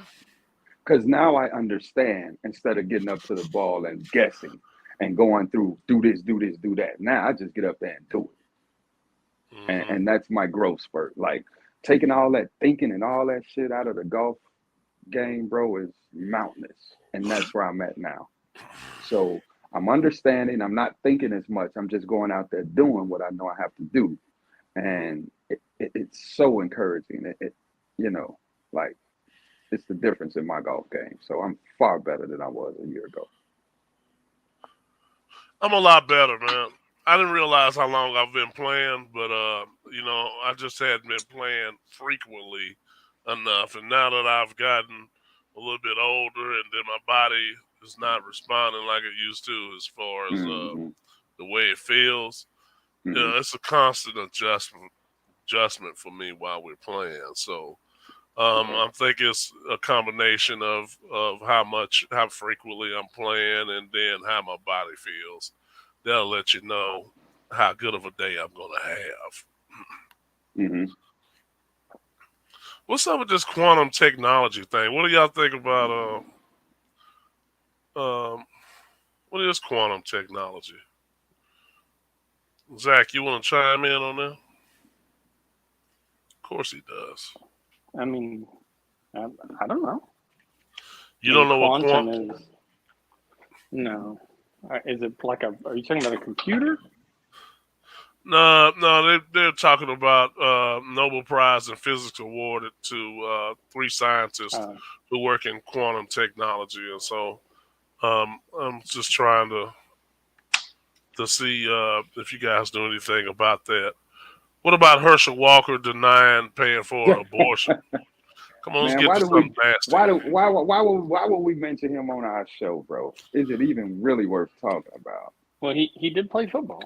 Because now I understand instead of getting up to the ball and guessing and going through, do this, do this, do that. Now I just get up there and do it. Mhm. And that's my growth spurt. Like taking all that thinking and all that shit out of the golf game, bro, is mountainous. And that's where I'm at now. So I'm understanding. I'm not thinking as much. I'm just going out there doing what I know I have to do. And it's so encouraging. You know, like it's the difference in my golf game. So I'm far better than I was a year ago. I'm a lot better, man. I didn't realize how long I've been playing, but I just hadn't been playing frequently enough. And now that I've gotten a little bit older, and then my body is not responding like it used to, as far as Mm-hmm. the way it feels, Mm-hmm. it's a constant adjustment for me while we're playing. So I think it's a combination of how frequently I'm playing, and then how my body feels. That'll let you know how good of a day I'm gonna have. Mm-hmm. What's up with this quantum technology thing? What do y'all think about what is quantum technology? Zach, you want to chime in on that? Of course he does. I mean, I don't know. You I don't mean, know what quantum quantum? is? No. Is it like are you talking about a computer? No, they're talking about Nobel Prize in Physics awarded to 3 scientists who work in quantum technology, and so I'm just trying to see if you guys know anything about that. What about Herschel Walker denying paying for an abortion? Come on, let's Man, get why to do something we nasty. why would we mention him on our show, bro? Is it even really worth talking about? Well, he did play football.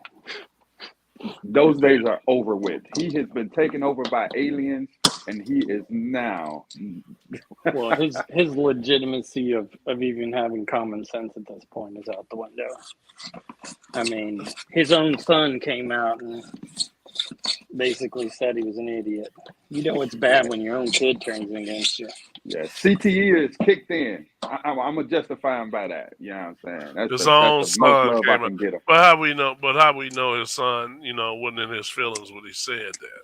Those days are over with. He has been taken over by aliens, and he is now. Well, his legitimacy of even having common sense at this point is out the window. I mean, his own son came out and basically said he was an idiot. You know it's bad when your own kid turns against you. Yeah, CTE is kicked in. I'm gonna justify him by that. You know what I'm saying? That's His the own most son love I came out. can get him. But how we know his son, wasn't in his feelings when he said that.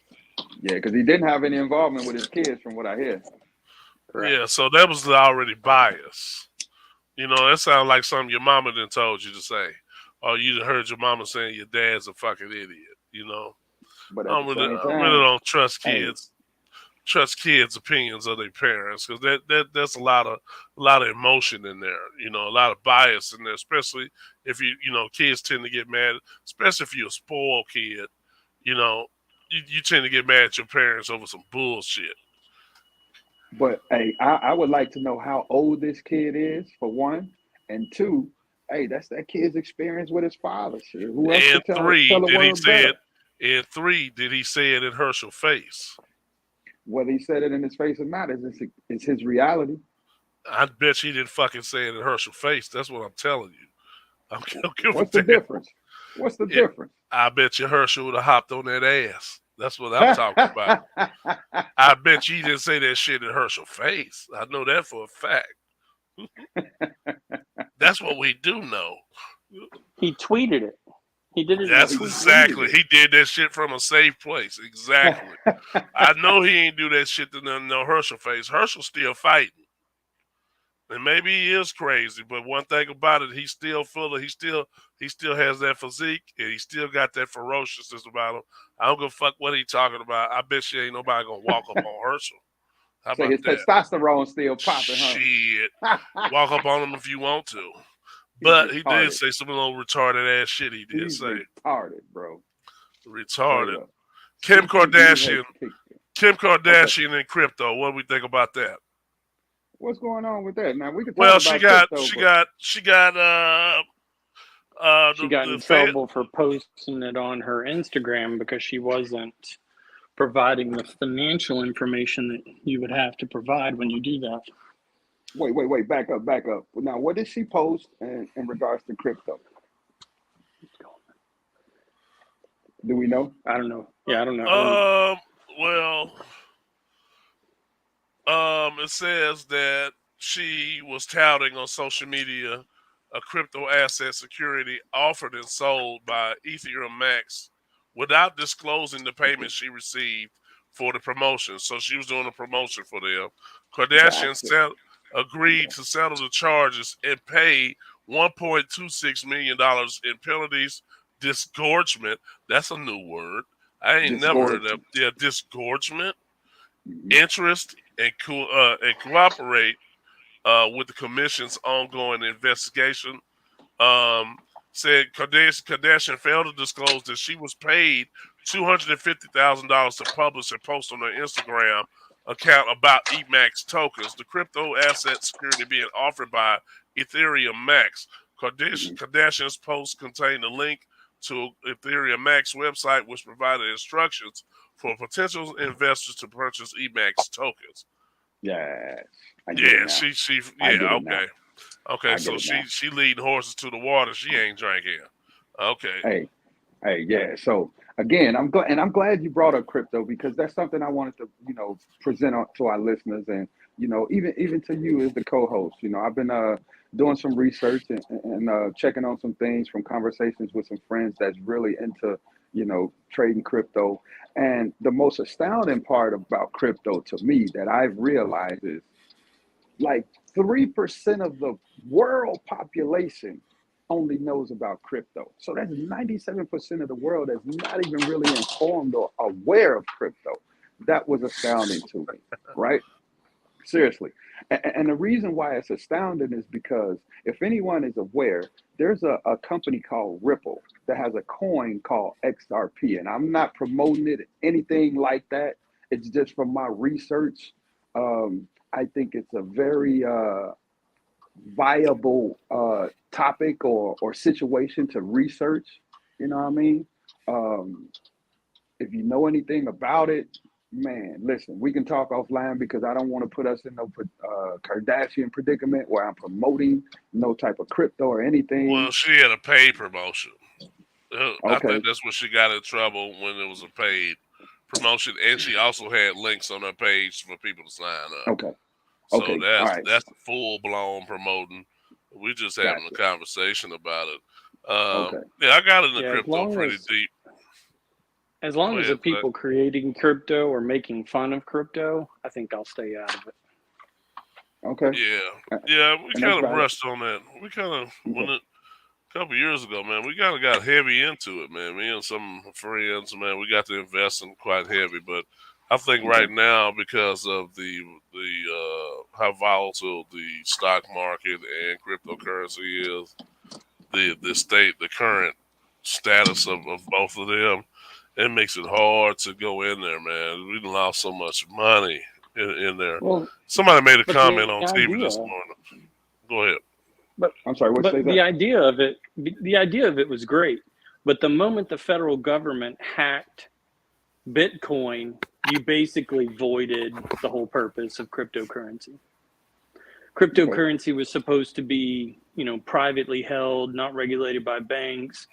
Yeah, because he didn't have any involvement with his kids, from what I hear. Correct. Yeah, so that was already bias. That sounds like something your mama done told you to say. Or you heard your mama saying your dad's a fucking idiot, But I at the same really time, don't trust kids' opinions of their parents, because that's a lot of emotion in there, a lot of bias in there, especially if kids tend to get mad, especially if you're a spoiled kid, you tend to get mad at your parents over some bullshit. but hey, I would like to know how old this kid is, for one, and two, hey, that's that kid's experience with his father. Shit, who else And could tell three, the did he world say better? it? And 3, did he say it in Herschel's face? Whether he said it in his face or not, it's his reality. I bet you he didn't fucking say it in Herschel's face. That's what I'm telling you. I don't give a What's the damn. difference? What's the Yeah. difference? I bet you Herschel would have hopped on that ass. That's what I'm talking about. I bet you didn't say that shit in Herschel's face. I know that for a fact. That's what we do know. He tweeted it. He did it. That's exactly. He did that shit from a safe place. Exactly. I know he ain't do that shit to no Herschel face. Herschel's still fighting. And maybe he is crazy, but one thing about it, he's still full of. He still has that physique, and he still got that ferociousness about him. I don't give a fuck what he talking about. I bet you ain't nobody gonna walk up on Herschel. How so about his that? testosterone still popping, huh? Shit, walk up on him if you want to. But he did say some little retarded ass shit. He did say retarded, bro. Retarded. Kim Kardashian and crypto. What do we think about that? What's going on with that? Now we can. Well, she got in trouble for posting it on her Instagram because she wasn't providing the financial information that you would have to provide when you do that. Wait, back up. Now, what did she post in regards to crypto? Do we know? I don't know. Yeah, I don't know. It says that she was touting on social media a crypto asset security offered and sold by Ethereum Max without disclosing the payment she received for the promotion. So she was doing a promotion for them. Kardashian agreed to settle the charges and pay $1.26 million in penalties, disgorgement. That's a new word. I ain't never heard of that. Yeah, disgorgement, interest, and cooperate with the commission's ongoing investigation. Said Kardashian failed to disclose that she was paid $250,000 to publish and post on her Instagram account about EMAX tokens, the crypto asset security being offered by Ethereum Max. Kardashian's post contained a link to Ethereum Max website, which provided instructions for potential investors to purchase EMAX tokens. Okay. Okay, so she leading horses to the water. She ain't drinking. Okay. Hey, yeah. So again, I'm glad you brought up crypto because that's something I wanted to, present to our listeners and, even to you as the co-host. I've been doing some research and checking on some things from conversations with some friends that's really into, trading crypto. And the most astounding part about crypto to me that I've realized is like 3% of the world population only knows about crypto. So that's 97% of the world that's not even really informed or aware of crypto. That was astounding to me, right? Seriously. And the reason why it's astounding is because if anyone is aware, there's a company called Ripple that has a coin called XRP. And I'm not promoting it, anything like that. It's just from my research. I think it's a very viable topic or situation to research. You know what I mean? If you know anything about it, man, listen, we can talk offline because I don't want to put us in no Kardashian predicament where I'm promoting no type of crypto or anything. Well, she had a paid promotion. I think that's when she got in trouble, when it was a paid promotion, and she also had links on her page for people to sign up. So that's full blown promoting. We just having a conversation about it. Yeah, I got into crypto pretty deep. As long as the people creating crypto or making fun of crypto, I think I'll stay out of it. Okay. Yeah, we kind of brushed on that. We kind of a couple years ago, man. We kind of got heavy into it, man. Me and some friends, man, we got to invest in quite heavy. But I think right now, because of the how volatile the stock market and cryptocurrency is, the current status of both of them, it makes it hard to go in there, man. We lost so much money in there. Well, somebody made a comment on TV this morning. Go ahead. But I'm sorry. The idea of it was great. But the moment the federal government hacked Bitcoin, you basically voided the whole purpose of cryptocurrency. Cryptocurrency was supposed to be, privately held, not regulated by banks.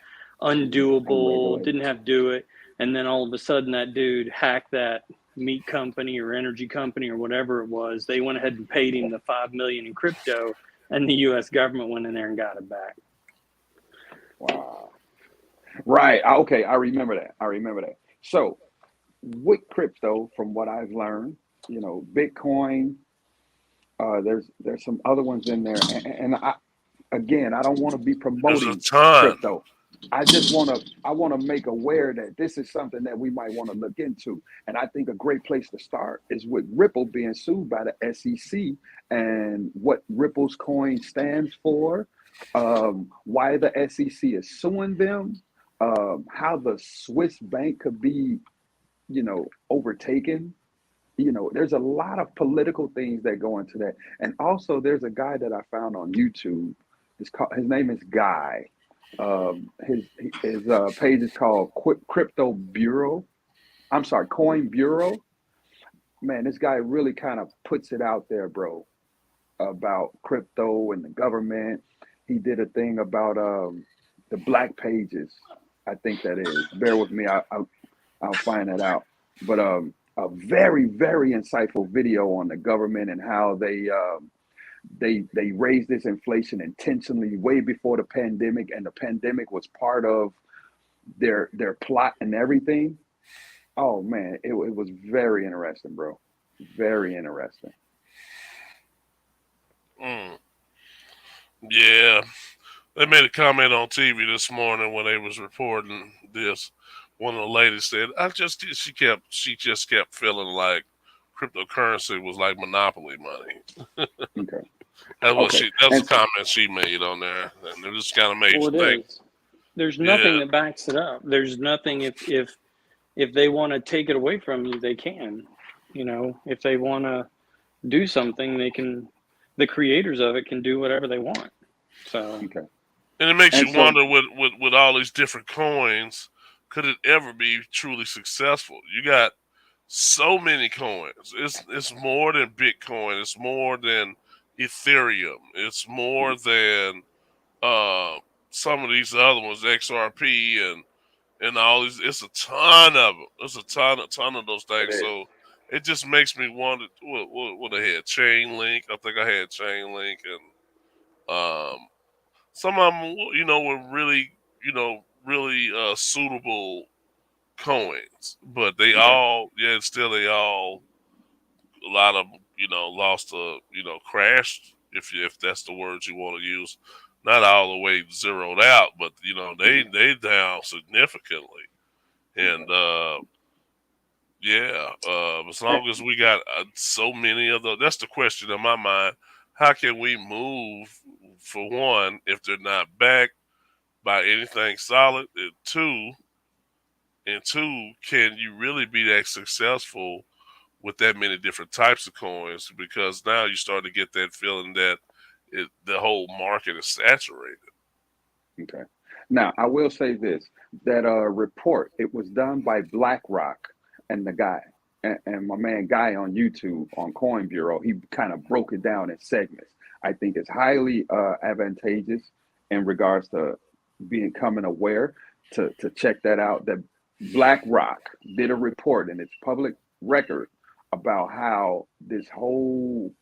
undoable, didn't have to do it. And then all of a sudden that dude hacked that meat company or energy company or whatever it was. They went ahead and paid him the $5 million in crypto, and the U.S. government went in there and got it back. Wow. Right. Okay. I remember that. So with crypto, from what I've learned, Bitcoin, there's some other ones in there. And I don't want to be There's a promoting ton. crypto. I want to make aware that this is something that we might want to look into. And I think a great place to start is with Ripple being sued by the SEC and what Ripple's coin stands for, why the SEC is suing them, how the Swiss bank could be, overtaken. There's a lot of political things that go into that. And also there's a guy that I found on YouTube. His name is Guy. His page is called Crypto Bureau. I'm sorry, Coin Bureau. Man, this guy really kind of puts it out there, bro, about crypto and the government. He did a thing about the Black Pages. I think that is. Bear with me. I'll find that out. But a very, very insightful video on the government and how they raised this inflation intentionally way before the pandemic, and the pandemic was part of their plot and everything. Oh man, it was very interesting, bro. Very interesting. Yeah, they made a comment on TV this morning when they was reporting this. One of the ladies said, she just kept feeling like cryptocurrency was like monopoly money." Okay. That's the comment she made on there, and it just kind of made you think. There's nothing that backs it up. There's nothing. If they want to take it away from you, they can. If they want to do something, they can. The creators of it can do whatever they want. So. Okay. And it makes you wonder with all these different coins, could it ever be truly successful? You got so many coins. It's more than Bitcoin. It's more than Ethereum. It's more than some of these other ones, XRP and all these. It's a ton of them. There's a ton of those things. So it just makes me wonder what I had. Chainlink. I think I had Chainlink, and some of them, were really, suitable coins, but they all, they all, a lot of them, lost crashed, if that's the words you want to use. Not all the way zeroed out, but they down significantly, and as long as we got so many of those, that's the question in my mind. How can we move, for one, if they're not backed by anything solid? And two, can you really be that successful with that many different types of coins? Because now you start to get that feeling that the whole market is saturated. Okay. Now, I will say this, that report, it was done by BlackRock and the guy, and my man Guy on YouTube, on Coin Bureau, he kind of broke it down in segments. I think it's highly advantageous in regards to becoming aware to check that out. That BlackRock did a report, and it's public record, about how this whole,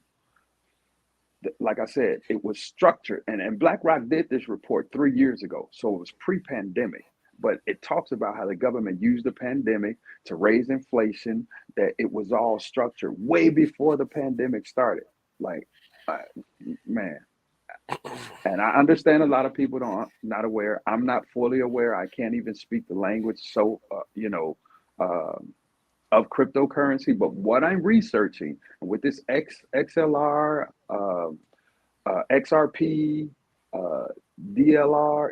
like I said, it was structured. And BlackRock did this report 3 years ago, so it was pre-pandemic. But it talks about how the government used the pandemic to raise inflation, that it was all structured way before the pandemic started. Like, man. And I understand a lot of people not aware. I'm not fully aware. I can't even speak the language, so of cryptocurrency. But what I'm researching with this XLR, XRP, DLR,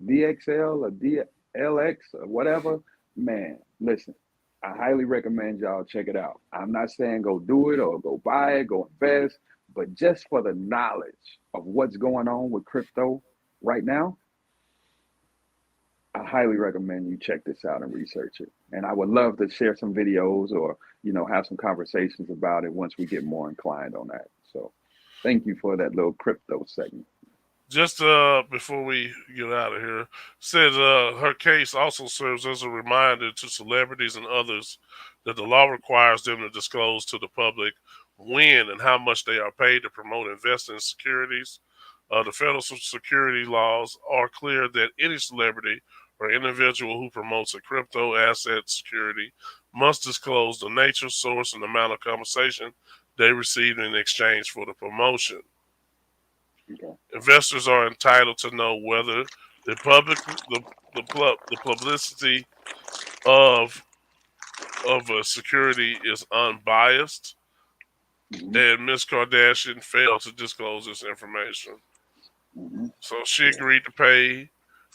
DXL, or DLX, or whatever, man, listen, I highly recommend y'all check it out. I'm not saying go do it or go buy it, go invest, but just for the knowledge of what's going on with crypto right now, I highly recommend you check this out and research it. And I would love to share some videos or, have some conversations about it once we get more inclined on that. So thank you for that little crypto segment. Just before we get out of here, says her case also serves as a reminder to celebrities and others that the law requires them to disclose to the public when and how much they are paid to promote investing in securities. The federal security laws are clear that any celebrity or individual who promotes a crypto asset security must disclose the nature, source, and amount of compensation they received in exchange for the promotion. Okay. Investors are entitled to know whether the publicity of a security is unbiased, Mhm. and Ms. Kardashian failed to disclose this information. Mhm. So she agreed to pay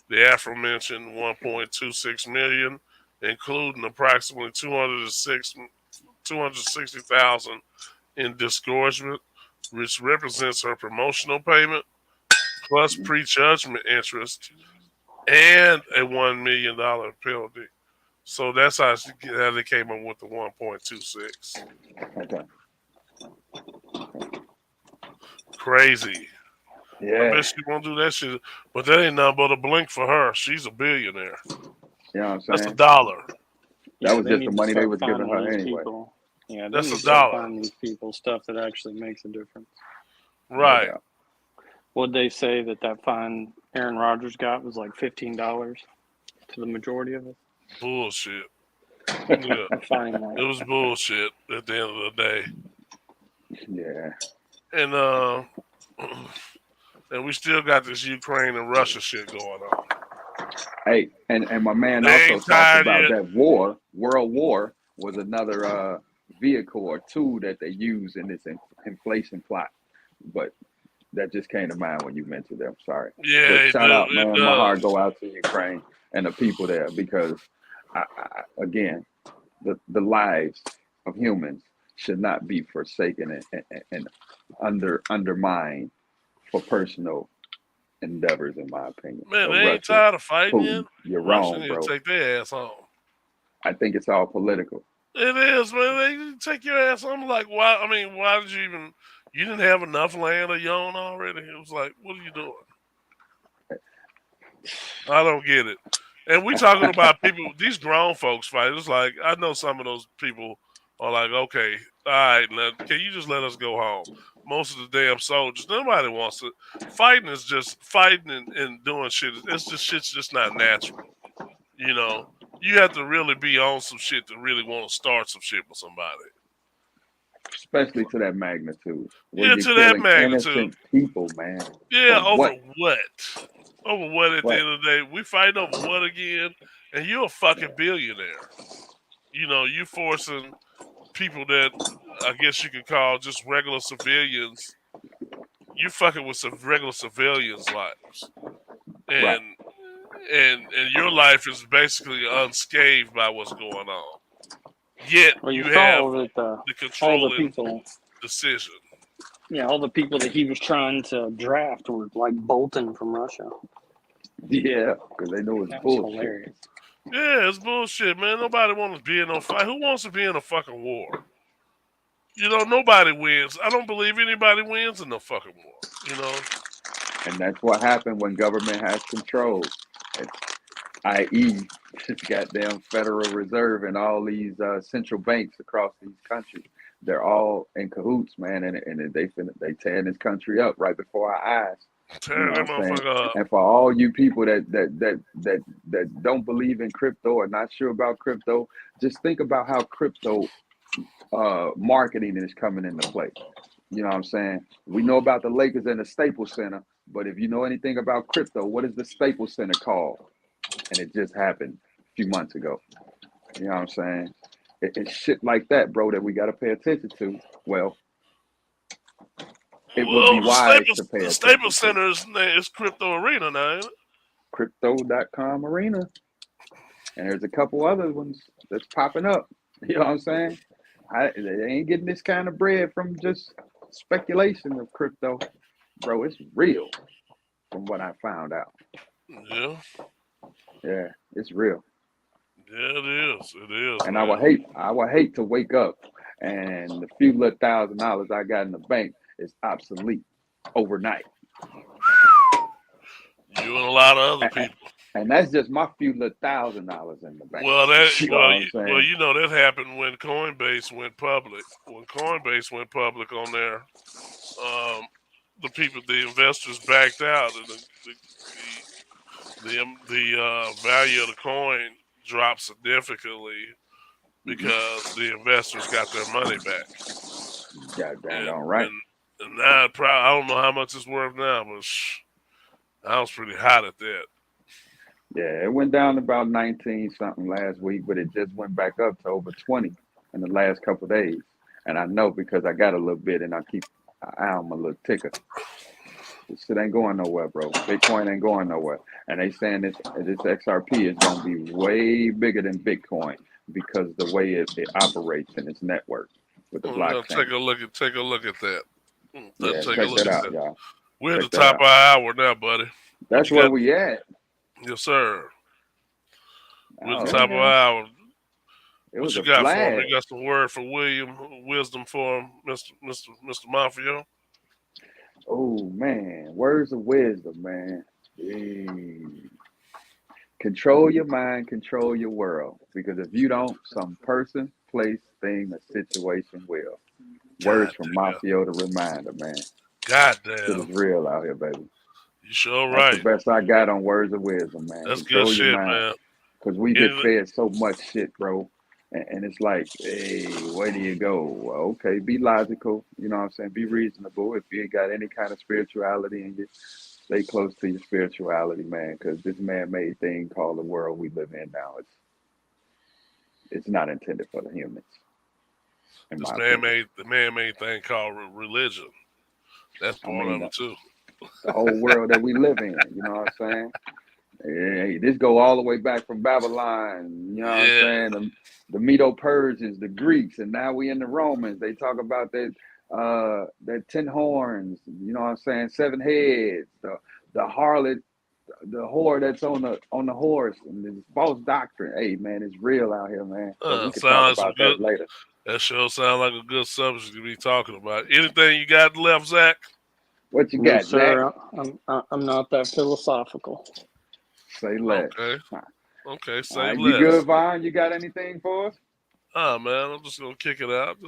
the aforementioned 1.26 million, including approximately 260,000 in disgorgement, which represents her promotional payment plus Mhm. prejudgment interest and a $1 million penalty. So that's how they came up with the 1.26. Okay. Crazy. I Yeah. bet she won't do that shit. But that ain't nothing but a blink for her. She's a billionaire. You know what I'm That's a saying? dollar. That Yeah, was they just the need to money they start was giving finding her these anyway. people. Yeah, they That's need a to start dollar. finding these people stuff that actually makes a difference. No Right. doubt. What'd they say that fine Aaron Rodgers got was like $15 to the majority of it? Bullshit. Yeah. I find It that. was bullshit at the end of the day. Yeah. And and we still got this Ukraine and Russia shit going on. Hey, and my man They also ain't talked tired about yet. that war. World War was another vehicle or tool that they use in this inflation plot. But that just came to mind when you mentioned it. I'm sorry. Yeah, But it, shout out, it man. My heart does. go out to Ukraine and the people there because, again, the lives of humans should not be forsaken and undermined for personal endeavors, in my opinion. Man, So they ain't Russia, tired of fighting yet. Putin, you're Russia wrong, need to bro. take their ass home. I think it's all political. It is, man. They take your ass home. Like, why? I mean, why did you even? You didn't have enough land of your own already. It was like, what are you doing? I don't get it. And we talking about people, these grown folks fight. It's like I know some of those people are like, okay, all right, can you just let us go home? Most of the damn soldiers, nobody wants to. Fighting is just fighting and doing shit. It's just shit's just not natural. You know, you have to really be on some shit to really want to start some shit with somebody. Especially to that magnitude where Yeah, you're to that killing magnitude. innocent people, man. Yeah, For over what? what? Over what at the What? end of the day? We fight over what again? And you're a fucking billionaire. You know, you forcing people that I guess you could call just regular civilians. You fucking with some regular civilians' lives. Right. And your life is basically unscathed by what's going on. Yet Well, you you have saw that the all the controlling people, decision. yeah, all the people that he was trying to draft were like Bolton from Russia. Yeah, because they know it's That was bullshit. hilarious. Yeah, it's bullshit, man. Nobody wants to be in no fight. Who wants to be in a fucking war? You know, nobody wins. I don't believe anybody wins in no fucking war. You know? And that's what happened when government has control. It's, i.e., goddamn Federal Reserve and all these central banks across these countries. They're all in cahoots, man, and they tearing this country up right before our eyes. You Tearing know that what I'm saying? motherfucker up. And for all you people that don't believe in crypto or not sure about crypto, just think about how crypto marketing is coming into play. You know what I'm saying? We know about the Lakers and the Staples Center, but if you know anything about crypto, what is the Staples Center called? And it just happened a few months ago. You know what I'm saying? It's shit like that, bro, that we got to pay attention to. Well, it would be Well, wise to pay The attention Staples to. Center is Crypto Arena now, ain't it? Crypto.com arena. And there's a couple other ones that's popping up. You know what I'm saying? They ain't getting this kind of bread from just speculation of crypto. Bro, it's real from what I found out. Yeah. Yeah, it's real. Yeah, it is. It is, And man. I would hate to wake up and the few little $1,000 I got in the bank is obsolete overnight. You and a lot of other people. And that's just my few little $1,000 in the bank. You know what I'm saying? Well, you know that happened when Coinbase went public. When Coinbase went public on there, the investors backed out, and the value of the coin dropped significantly because the investors got their money back. Goddamn, all right. And now I don't know how much it's worth now, but I was pretty hot at that. Yeah, it went down to about 19 something last week, but it just went back up to over 20 in the last couple of days. And I know because I got a little bit and I keep an eye on my little ticker. This shit ain't going nowhere, bro. Bitcoin ain't going nowhere. And they saying this XRP is going to be way bigger than Bitcoin because the way it operates in its network with the blockchain. Take a look at that. Yeah, check that out, y'all. We're at the top of our hour now, buddy. That's where we at. Yes, sir. We're at the top of our hour. What you got for him? You got some word for wisdom for him, Mr. Mafia? Oh man, words of wisdom, man. Control your mind, control your world. Because if you don't, some person, place, thing, or situation will. Words from Mafia the reminder, man. Goddamn. It is real out here, baby. You sure right. That's the best I got on words of wisdom, man. That's good shit, man. Because we get fed so much shit, bro. And it's like, hey, where do you go? Well, okay, be logical. You know what I'm saying? Be reasonable. If you ain't got any kind of spirituality in you, stay close to your spirituality, man. Because this man-made thing called the world we live in now, it's not intended for the humans. This man-made thing called religion. That's part of it too. The whole world that we live in. You know what I'm saying? Hey, this go all the way back from Babylon. You know what I'm saying? The Medo-Persians, the Greeks, and now we in the Romans. They talk about that 10 horns. You know what I'm saying? 7 heads. The harlot, the whore that's on the horse, and this false doctrine. Hey man, it's real out here, man. So we can talk about that later. That sure sounds like a good subject to be talking about. Anything you got left, Zach? What you got, sir? Zach? I'm not that philosophical. Say less. Okay. Say less. You good, Vaughn? You got anything for us? Man, I'm just gonna kick it out.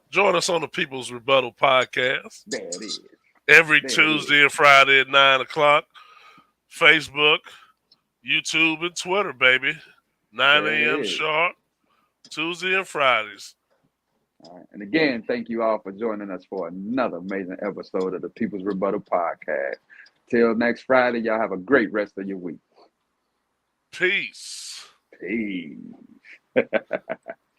Join us on the People's Rebuttal podcast. There it is. Every Tuesday and Friday at 9:00. Facebook, YouTube, and Twitter, baby. 9 a.m. sharp. Tuesday and Fridays. All right. And again, thank you all for joining us for another amazing episode of the People's Rebuttal podcast. Till next Friday, y'all have a great rest of your week. Peace. Peace.